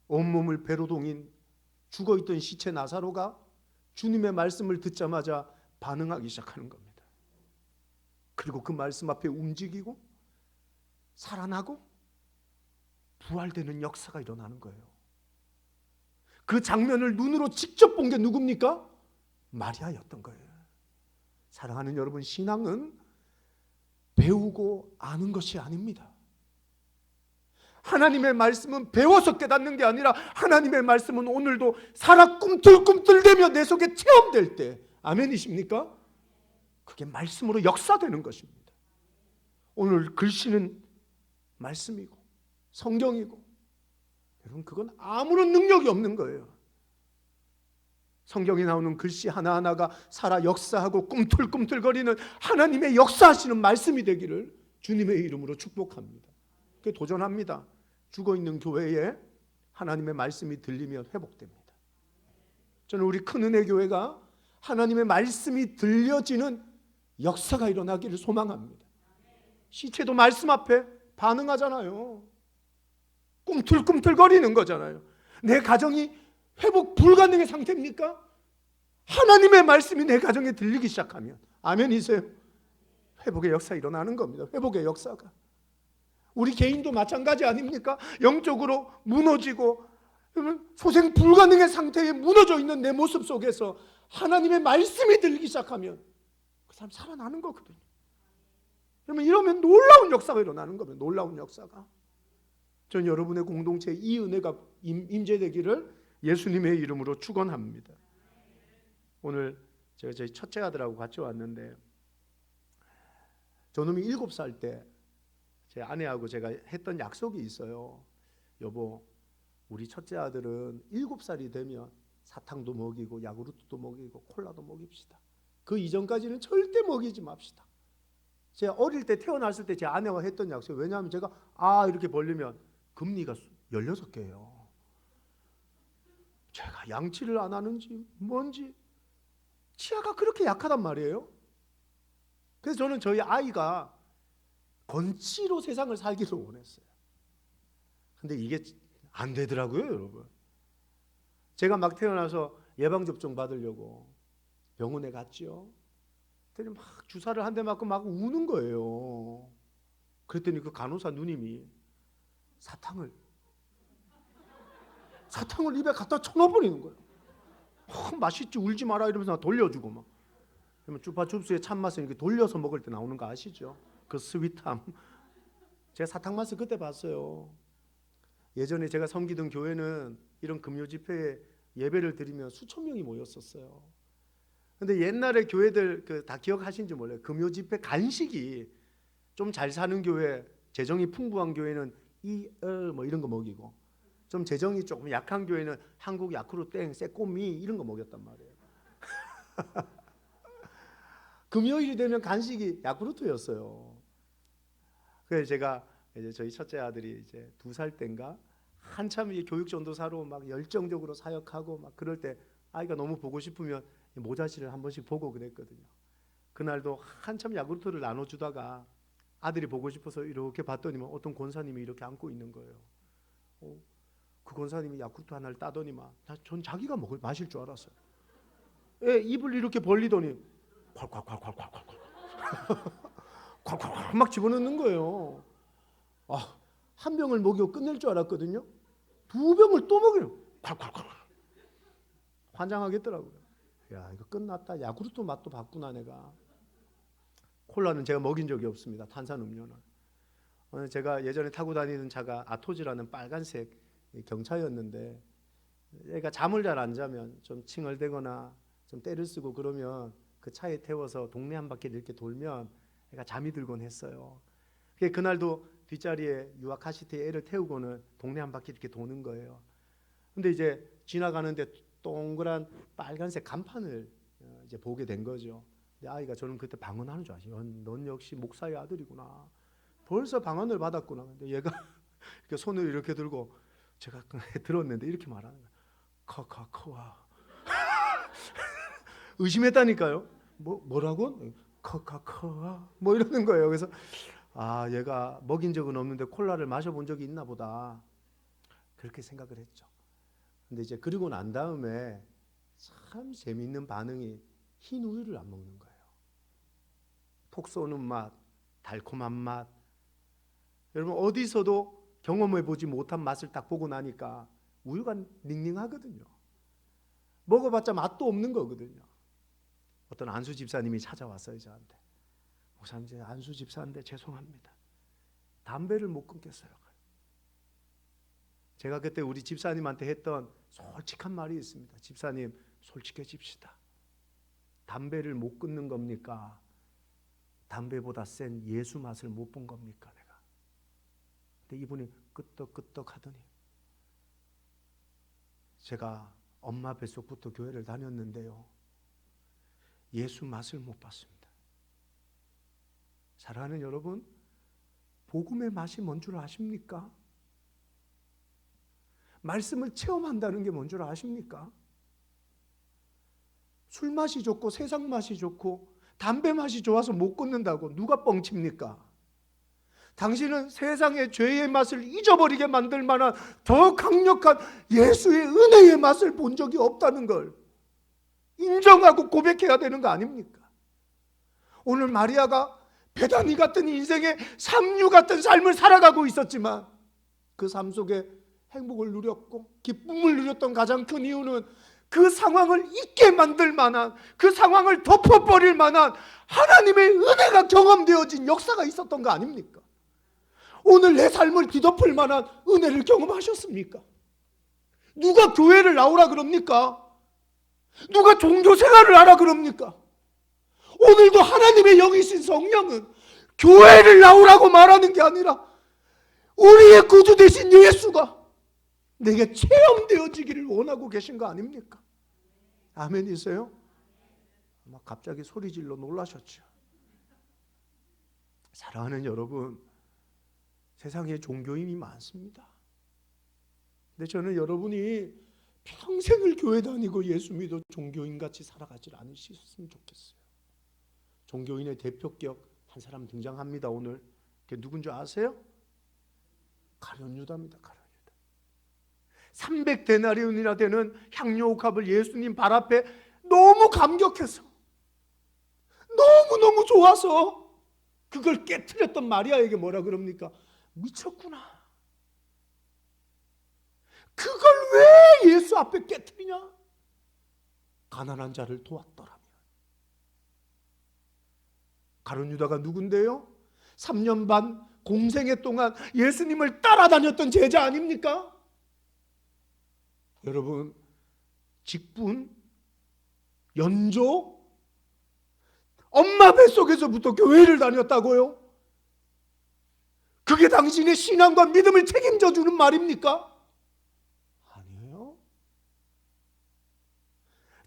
온몸을 배로 동인 죽어있던 시체 나사로가 주님의 말씀을 듣자마자 반응하기 시작하는 겁니다. 그리고 그 말씀 앞에 움직이고 살아나고 부활되는 역사가 일어나는 거예요. 그 장면을 눈으로 직접 본 게 누굽니까? 마리아였던 거예요. 사랑하는 여러분, 신앙은 배우고 아는 것이 아닙니다. 하나님의 말씀은 배워서 깨닫는 게 아니라 하나님의 말씀은 오늘도 살아 꿈틀꿈틀대며 내 속에 체험될 때, 아멘이십니까? 그게 말씀으로 역사되는 것입니다. 오늘 글씨는 말씀이고 성경이고, 여러분, 그건 아무런 능력이 없는 거예요. 성경에 나오는 글씨 하나하나가 살아 역사하고 꿈틀꿈틀거리는 하나님의 역사하시는 말씀이 되기를 주님의 이름으로 축복합니다. 그게 도전합니다. 죽어있는 교회에 하나님의 말씀이 들리면 회복됩니다. 저는 우리 큰은혜교회가 하나님의 말씀이 들려지는 역사가 일어나기를 소망합니다. 시체도 말씀 앞에 반응하잖아요. 꿈틀꿈틀거리는 거잖아요. 내 가정이 회복 불가능의 상태입니까? 하나님의 말씀이 내 가정에 들리기 시작하면, 아멘이세요? 회복의 역사 일어나는 겁니다. 회복의 역사가. 우리 개인도 마찬가지 아닙니까? 영적으로 무너지고 소생 불가능의 상태에 무너져 있는 내 모습 속에서 하나님의 말씀이 들리기 시작하면 그 사람 살아나는 거거든요. 그러면 이러면 놀라운 역사가 일어나는 겁니다. 놀라운 역사가. 전 여러분의 공동체에 이 은혜가 임재되기를 예수님의 이름으로 축원합니다. 오늘 제가 저희 첫째 아들하고 같이 왔는데, 저놈이 7살 때 제 아내하고 제가 했던 약속이 있어요. 여보, 우리 첫째 아들은 7살이 되면 사탕도 먹이고 야구르트도 먹이고 콜라도 먹입시다. 그 이전까지는 절대 먹이지 맙시다. 제가 어릴 때 태어났을 때 제 아내와 했던 약속, 왜냐하면 제가 이렇게 벌리면 금니가 16개예요. 제가 양치를 안 하는지 뭔지 치아가 그렇게 약하단 말이에요. 그래서 저는 저희 아이가 건치로 세상을 살기를 원했어요. 근데 이게 안 되더라고요, 여러분. 제가 막 태어나서 예방접종 받으려고 병원에 갔죠. 그랬더니 막 주사를 한 대 맞고 막 우는 거예요. 그랬더니 그 간호사 누님이 사탕을 입에 갖다 쳐넣어버리는 거예요. 맛있지, 울지 마라 이러면서 돌려주고 막. 그러면 주파춥스의 참맛은 이렇게 돌려서 먹을 때 나오는 거 아시죠? 그 스윗함. 제가 사탕 맛을 그때 봤어요. 예전에 제가 섬기던 교회는 이런 금요 집회에 예배를 드리면 수천 명이 모였었어요. 근데 옛날에 교회들 다 기억하신지 몰라요. 금요 집회 간식이 좀 잘 사는 교회, 재정이 풍부한 교회는 뭐 이런 거 먹이고, 좀 재정이 조금 약한 교회는 한국 야쿠르 땡, 새꼬미 이런 거 먹였단 말이에요. 금요일이 되면 간식이 야쿠르트였어요. 그래서 제가 이제 저희 첫째 아들이 이제 2살 때인가 한참 이 교육 전도사로 막 열정적으로 사역하고 막 그럴 때 아이가 너무 보고 싶으면 모자실을 한 번씩 보고 그랬거든요. 그날도 한참 야구르트를 나눠주다가 아들이 보고 싶어서 이렇게 봤더니만 어떤 권사님이 이렇게 안고 있는 거예요. 그 권사님이 야쿠르트 하나를 따더니만 전 자기가 마실 줄 알았어요. 입을 이렇게 벌리더니 콸콸콸 막 집어넣는 거예요. 한 병을 먹이고 끝낼 줄 알았거든요. 2병을 또 먹여요. 콸콸콸 환장하겠더라고요. 야, 이거 끝났다. 야구르트 맛도 봤구나 내가. 콜라는 제가 먹인 적이 없습니다. 탄산음료는. 제가 예전에 타고 다니는 차가 아토즈라는 빨간색 경차였는데, 애가 잠을 잘 안 자면 좀 칭얼대거나 좀 떼를 쓰고 그러면 그 차에 태워서 동네 한 바퀴 이렇게 돌면 애가 잠이 들곤 했어요. 그날도 뒷자리에 유아 카시트에 애를 태우고는 동네 한 바퀴 이렇게 도는 거예요. 근데 이제 지나가는데 동그란 빨간색 간판을 이제 보게 된 거죠. 근데 아이가 저는 그때 방언하는 줄 아시죠? 넌 역시 목사의 아들이구나. 벌써 방언을 받았구나. 근데 얘가 이렇게 손을 이렇게 들고 제가 들었는데 이렇게 말하는 거예요. 커커커와 의심했다니까요. 뭐라고? 커커커와 뭐 이러는 거예요. 그래서 얘가 먹인 적은 없는데 콜라를 마셔본 적이 있나 보다. 그렇게 생각을 했죠. 근데 이제 그리고 난 다음에 참 재미있는 반응이 흰 우유를 안 먹는 거예요. 톡 쏘는 맛, 달콤한 맛. 여러분 어디서도 경험해 보지 못한 맛을 딱 보고 나니까 우유가 닝닝하거든요. 먹어봤자 맛도 없는 거거든요. 어떤 안수 집사님이 찾아왔어요 저한테. 목사님, 제 안수 집사인데 죄송합니다. 담배를 못 끊겠어요. 제가 그때 우리 집사님한테 했던 솔직한 말이 있습니다. 집사님, 솔직해집시다. 담배를 못 끊는 겁니까? 담배보다 센 예수 맛을 못 본 겁니까 내가? 근데 이분이 끄떡끄떡 하더니, 제가 엄마 뱃속부터 교회를 다녔는데요, 예수 맛을 못 봤습니다. 사랑하는 여러분, 복음의 맛이 뭔 줄 아십니까? 말씀을 체험한다는 게 뭔 줄 아십니까? 술 맛이 좋고 세상 맛이 좋고 담배 맛이 좋아서 못 끊는다고 누가 뻥칩니까? 당신은 세상의 죄의 맛을 잊어버리게 만들 만한 더 강력한 예수의 은혜의 맛을 본 적이 없다는 걸 인정하고 고백해야 되는 거 아닙니까? 오늘 마리아가 베다니 같은 인생의 삼류 같은 삶을 살아가고 있었지만 그 삶 속에 행복을 누렸고 기쁨을 누렸던 가장 큰 이유는 그 상황을 잊게 만들 만한, 그 상황을 덮어버릴 만한 하나님의 은혜가 경험되어진 역사가 있었던 거 아닙니까? 오늘 내 삶을 뒤덮을 만한 은혜를 경험하셨습니까? 누가 교회를 나오라 그럽니까? 누가 종교 생활을 하라 그럽니까? 오늘도 하나님의 영이신 성령은 교회를 나오라고 말하는 게 아니라 우리의 구주 되신 예수가 내게 체험되어지기를 원하고 계신 거 아닙니까? 아멘 있어요? 막 갑자기 소리 질러 놀라셨죠. 사랑하는 여러분, 세상에 종교인이 많습니다. 근데 저는 여러분이 평생을 교회 다니고 예수 믿어 종교인같이 살아가지 않으셨으면 좋겠어요. 종교인의 대표격 한 사람 등장합니다. 오늘 그게 누군지 아세요? 가룟 유다입니다. 가룟 유다. 300데나리온이나 되는 향료옥합을 예수님 발 앞에 너무 감격해서 너무너무 좋아서 그걸 깨트렸던 마리아에게 뭐라 그럽니까? 미쳤구나. 그걸 왜 예수 앞에 깨트리냐? 가난한 자를 도왔더라면. 가룟 유다가 누군데요? 3년 반 공생애 동안 예수님을 따라다녔던 제자 아닙니까? 여러분, 직분, 연조, 엄마 뱃속에서부터 교회를 다녔다고요? 그게 당신의 신앙과 믿음을 책임져 주는 말입니까? 아니에요.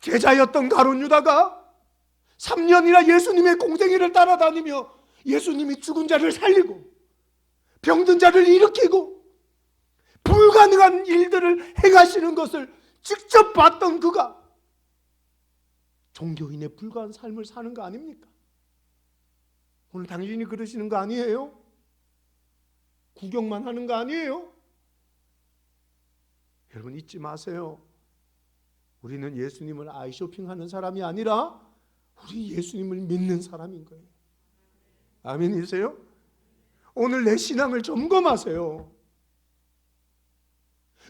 제자였던 가룟 유다가 3년이나 예수님의 공생애를 따라다니며 예수님이 죽은 자를 살리고 병든 자를 일으키고 불가능한 일들을 행하시는 것을 직접 봤던 그가 종교인의 불가한 삶을 사는 거 아닙니까? 오늘 당신이 그러시는 거 아니에요? 구경만 하는 거 아니에요? 여러분 잊지 마세요. 우리는 예수님을 아이쇼핑하는 사람이 아니라 우리 예수님을 믿는 사람인 거예요. 아멘이세요? 오늘 내 신앙을 점검하세요.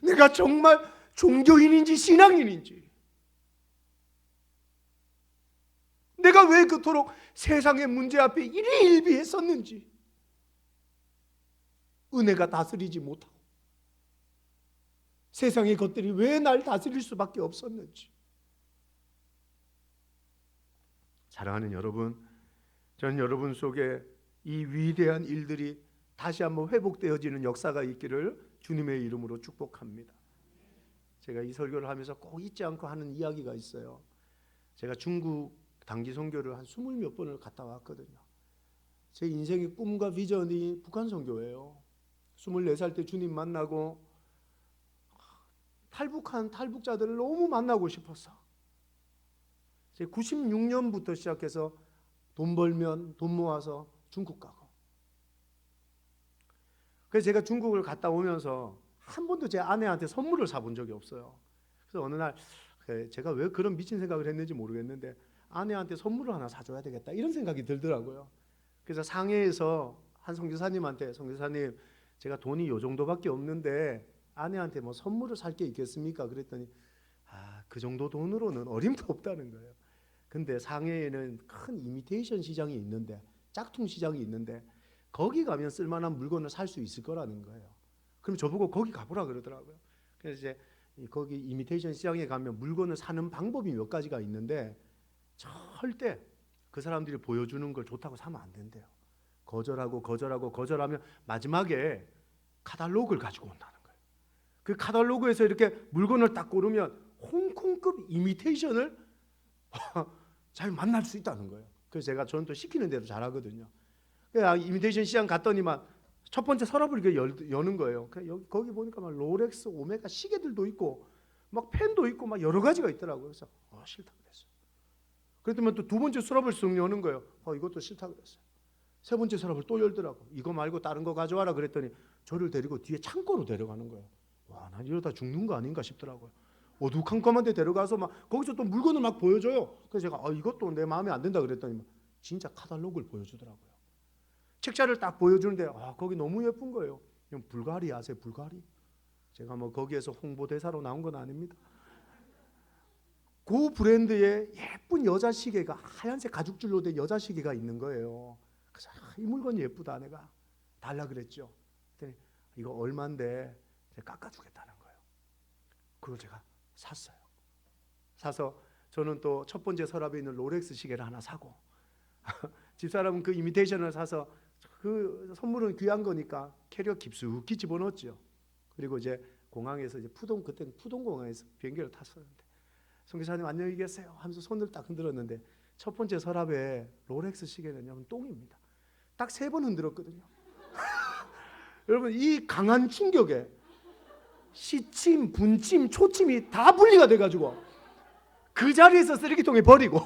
내가 정말 종교인인지 신앙인인지, 내가 왜 그토록 세상의 문제 앞에 일희일비했었는지, 은혜가 다스리지 못하고 세상의 것들이 왜 날 다스릴 수밖에 없었는지. 사랑하는 여러분, 저는 여러분 속에 이 위대한 일들이 다시 한번 회복되어지는 역사가 있기를 주님의 이름으로 축복합니다. 제가 이 설교를 하면서 꼭 잊지 않고 하는 이야기가 있어요. 제가 중국 단기 선교를 한 20몇 번을 갔다 왔거든요. 제 인생의 꿈과 비전이 북한 선교예요. 24살 때 주님 만나고 탈북한 탈북자들을 너무 만나고 싶었어. 96년부터 시작해서 돈 벌면 돈 모아서 중국 가고. 그래서 제가 중국을 갔다 오면서 한 번도 제 아내한테 선물을 사본 적이 없어요. 그래서 어느 날 제가 왜 그런 미친 생각을 했는지 모르겠는데 아내한테 선물을 하나 사줘야 되겠다 이런 생각이 들더라고요. 그래서 상해에서 한 선교사님한테, 선교사님 제가 돈이 요 정도밖에 없는데 아내한테 뭐 선물을 살 게 있겠습니까? 그랬더니 그 정도 돈으로는 어림도 없다는 거예요. 근데 상해에는 큰 이미테이션 시장이 있는데, 짝퉁 시장이 있는데 거기 가면 쓸만한 물건을 살 수 있을 거라는 거예요. 그럼 저보고 거기 가보라 그러더라고요. 그래서 이제 거기 이미테이션 시장에 가면 물건을 사는 방법이 몇 가지가 있는데 절대 그 사람들이 보여주는 걸 좋다고 사면 안 된대요. 거절하면 마지막에 카탈로그를 가지고 온다는 거예요. 그 카탈로그에서 이렇게 물건을 딱 고르면 홍콩급 이미테이션을 잘 만날 수 있다는 거예요. 그래서 저는 또 시키는 대로 잘하거든요. 그래서 이미테이션 시장 갔더니만 첫 번째 서랍을 이렇게 여는 거예요. 거기 보니까 막 롤렉스, 오메가 시계들도 있고 막 펜도 있고 막 여러 가지가 있더라고요. 그래서 싫다 그랬어요. 그랬더니 또 두 번째 서랍을 쓱 여는 거예요. 이것도 싫다 그랬어요. 세 번째 서랍을 또 열더라고. 이거 말고 다른 거 가져와라 그랬더니 저를 데리고 뒤에 창고로 데려가는 거예요. 와, 난 이러다 죽는 거 아닌가 싶더라고요. 어두컴컴한 데 데려가서 막 거기서 또 물건을 막 보여줘요. 그래서 제가 이것도 내 마음에 안 든다 그랬더니 진짜 카탈로그를 보여주더라고요. 책자를 딱 보여주는데 거기 너무 예쁜 거예요. 불가리 아세요? 불가리? 제가 뭐 거기에서 홍보대사로 나온 건 아닙니다. 그 브랜드의 예쁜 여자 시계가 하얀색 가죽줄로 된 여자 시계가 있는 거예요. 그래서 이 물건 예쁘다, 내가 달라 그랬죠. 그랬더니 이거 얼마인데 제가 깎아주겠다는 거예요. 그걸 제가 샀어요. 사서 저는 또 첫 번째 서랍에 있는 롤렉스 시계를 하나 사고 집사람은 그 이미테이션을 사서 그 선물은 귀한 거니까 캐리어 깊숙이 집어넣었죠. 그리고 이제 공항에서 이제 그때 푸동공항에서 비행기를 탔었는데 선교사님 안녕히 계세요 하면서 손을 딱 흔들었는데 첫 번째 서랍에 롤렉스 시계는 똥입니다. 딱 3번 흔들었거든요. 여러분 이 강한 충격에 시침, 분침, 초침이 다 분리가 돼가지고 그 자리에서 쓰레기통에 버리고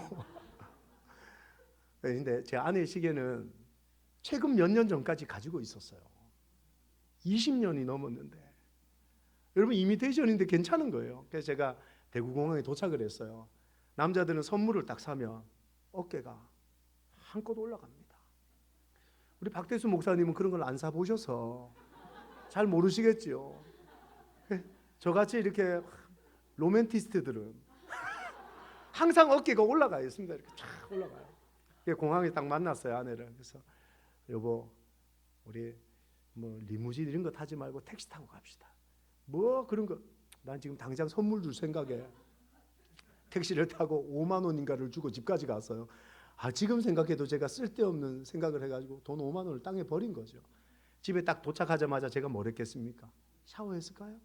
근데 제 아내의 시계는 최근 몇 년 전까지 가지고 있었어요. 20년이 넘었는데 여러분 이미테이션인데 괜찮은 거예요. 그래서 제가 대구공항에 도착을 했어요. 남자들은 선물을 딱 사면 어깨가 한껏 올라갑니다. 우리 박대수 목사님은 그런 걸 안 사보셔서 잘 모르시겠지요. 저같이 이렇게 로맨티스트들은 항상 어깨가 올라가 있습니다. 이렇게 쫙 올라가요. 공항에 딱 만났어요, 아내를. 그래서 여보, 우리 뭐 리무진 이런 거 타지 말고 택시 타고 갑시다. 뭐 그런 거, 난 지금 당장 선물 줄 생각에 택시를 타고 5만 원인가를 주고 집까지 갔어요. 지금 생각해도 제가 쓸데없는 생각을 해가지고 돈 5만 원을 땅에 버린 거죠. 집에 딱 도착하자마자 제가 뭘 했겠습니까? 샤워했을까요?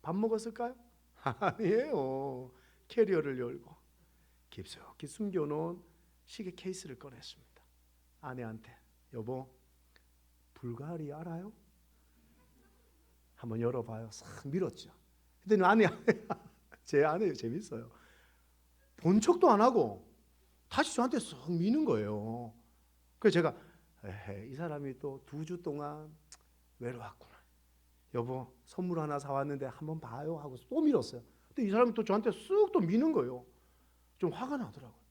밥 먹었을까요? 아니에요. 캐리어를 열고 깊숙이 숨겨놓은 시계 케이스를 꺼냈습니다. 아내한테 여보, 불가리 알아요? 한번 열어봐요. 싹 밀었죠. 그랬더니 제 아내 재밌어요. 본 척도 안 하고 다시 저한테 쏙 미는 거예요. 그래서 제가 이 사람이 또 2주 동안 외로웠구나. 여보, 선물 하나 사왔는데 한번 봐요 하고 또 밀었어요. 근데 이 사람이 또 저한테 쓱 또 미는 거예요. 좀 화가 나더라고요.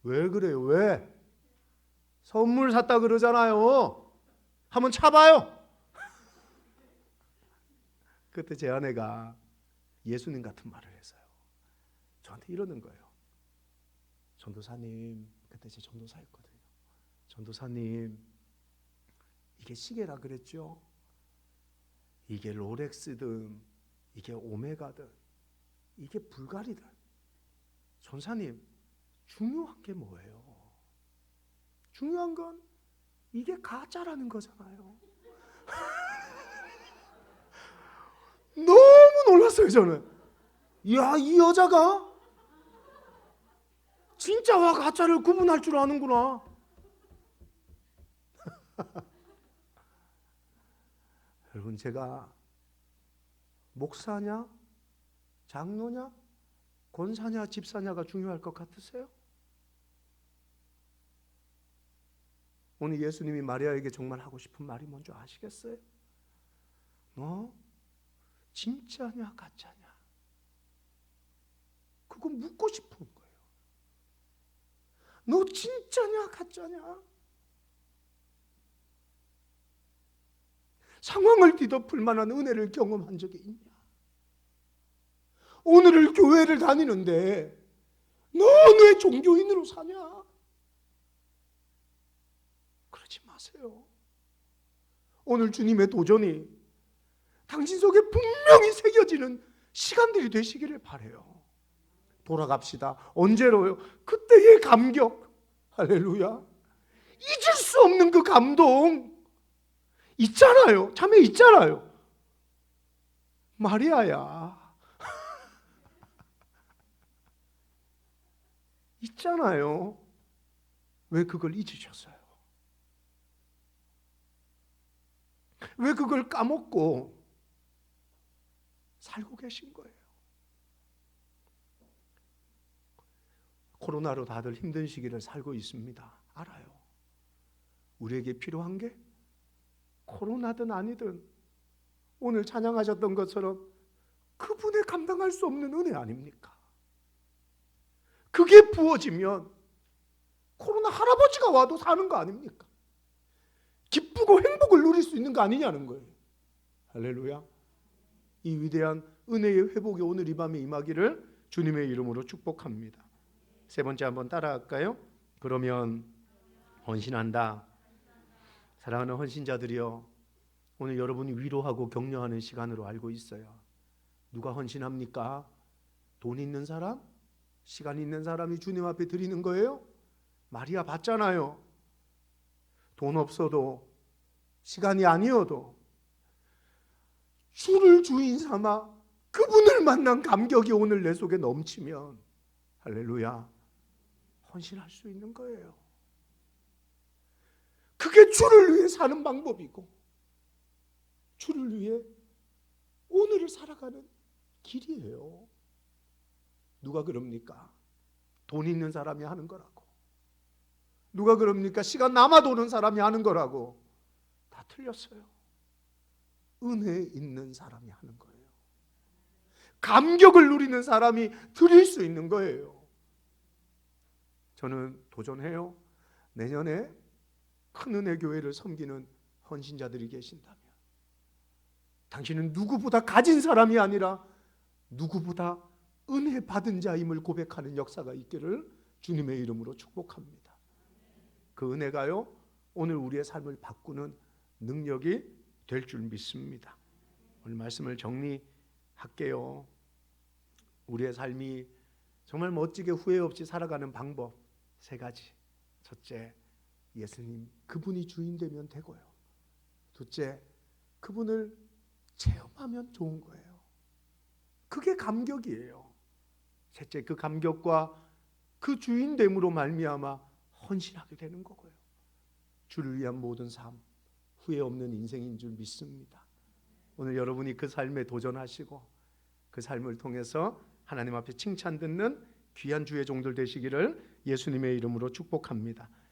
왜 그래요? 왜? 선물 샀다 그러잖아요. 한번 차봐요. 그때 제 아내가 예수님 같은 말을 했어요. 저한테 이러는 거예요. 전도사님, 그때 제 전도사였거든요. 전도사님, 이게 시계라 그랬죠? 이게 롤렉스든 이게 오메가든 이게 불가리든 전사님, 중요한 게 뭐예요? 중요한 건 이게 가짜라는 거잖아요. 너무 놀랐어요, 저는. 이야, 이 여자가 진짜와 가짜를 구분할 줄 아는구나. 여러분, 제가 목사냐, 장로냐, 권사냐, 집사냐가 중요할 것 같으세요? 오늘 예수님이 마리아에게 정말 하고 싶은 말이 뭔지 아시겠어요? 너 진짜냐 가짜냐? 그거 묻고 싶은 거예요. 너 진짜냐 가짜냐? 상황을 뒤덮을 만한 은혜를 경험한 적이 있냐? 오늘을 교회를 다니는데 너 왜 종교인으로 사냐? 그러지 마세요. 오늘 주님의 도전이 당신 속에 분명히 새겨지는 시간들이 되시기를 바라요. 돌아갑시다. 언제로요? 그때의 감격. 할렐루야. 잊을 수 없는 그 감동 있잖아요. 참에 있잖아요. 마리아야. 있잖아요. 왜 그걸 잊으셨어요? 왜 그걸 까먹고 살고 계신 거예요? 코로나로 다들 힘든 시기를 살고 있습니다. 알아요. 우리에게 필요한 게 코로나든 아니든 오늘 찬양하셨던 것처럼 그분의 감당할 수 없는 은혜 아닙니까? 그게 부어지면 코로나 할아버지가 와도 사는 거 아닙니까? 기쁘고 행복을 누릴 수 있는 거 아니냐는 거예요. 할렐루야. 이 위대한 은혜의 회복이 오늘 이 밤에 임하기를 주님의 이름으로 축복합니다. 세 번째 한번 따라할까요? 그러면 헌신한다. 사랑하는 헌신자들이여, 오늘 여러분이 위로하고 격려하는 시간으로 알고 있어요. 누가 헌신합니까? 돈 있는 사람? 시간 있는 사람이 주님 앞에 드리는 거예요? 마리아 봤잖아요. 돈 없어도 시간이 아니어도 주를 주인 삼아 그분을 만난 감격이 오늘 내 속에 넘치면 할렐루야. 헌신할 수 있는 거예요. 그게 주를 위해 사는 방법이고 주를 위해 오늘을 살아가는 길이에요. 누가 그럽니까? 돈 있는 사람이 하는 거라고. 누가 그럽니까? 시간 남아 도는 사람이 하는 거라고. 다 틀렸어요. 은혜 있는 사람이 하는 거예요. 감격을 누리는 사람이 드릴 수 있는 거예요. 저는 도전해요. 내년에 큰 은혜 교회를 섬기는 헌신자들이 계신다면 당신은 누구보다 가진 사람이 아니라 누구보다 은혜 받은 자임을 고백하는 역사가 있기를 주님의 이름으로 축복합니다. 그 은혜가요, 오늘 우리의 삶을 바꾸는 능력이 될 줄 믿습니다. 오늘 말씀을 정리할게요. 우리의 삶이 정말 멋지게 후회 없이 살아가는 방법 3가지. 첫째, 예수님 그분이 주인 되면 되고요. 둘째, 그분을 체험하면 좋은 거예요. 그게 감격이에요. 셋째, 그 감격과 그 주인됨으로 말미암아 헌신하게 되는 거고요. 주를 위한 모든 삶, 후회 없는 인생인 줄 믿습니다. 오늘 여러분이 그 삶에 도전하시고 그 삶을 통해서 하나님 앞에 칭찬 듣는 귀한 주의 종들 되시기를 예수님의 이름으로 축복합니다.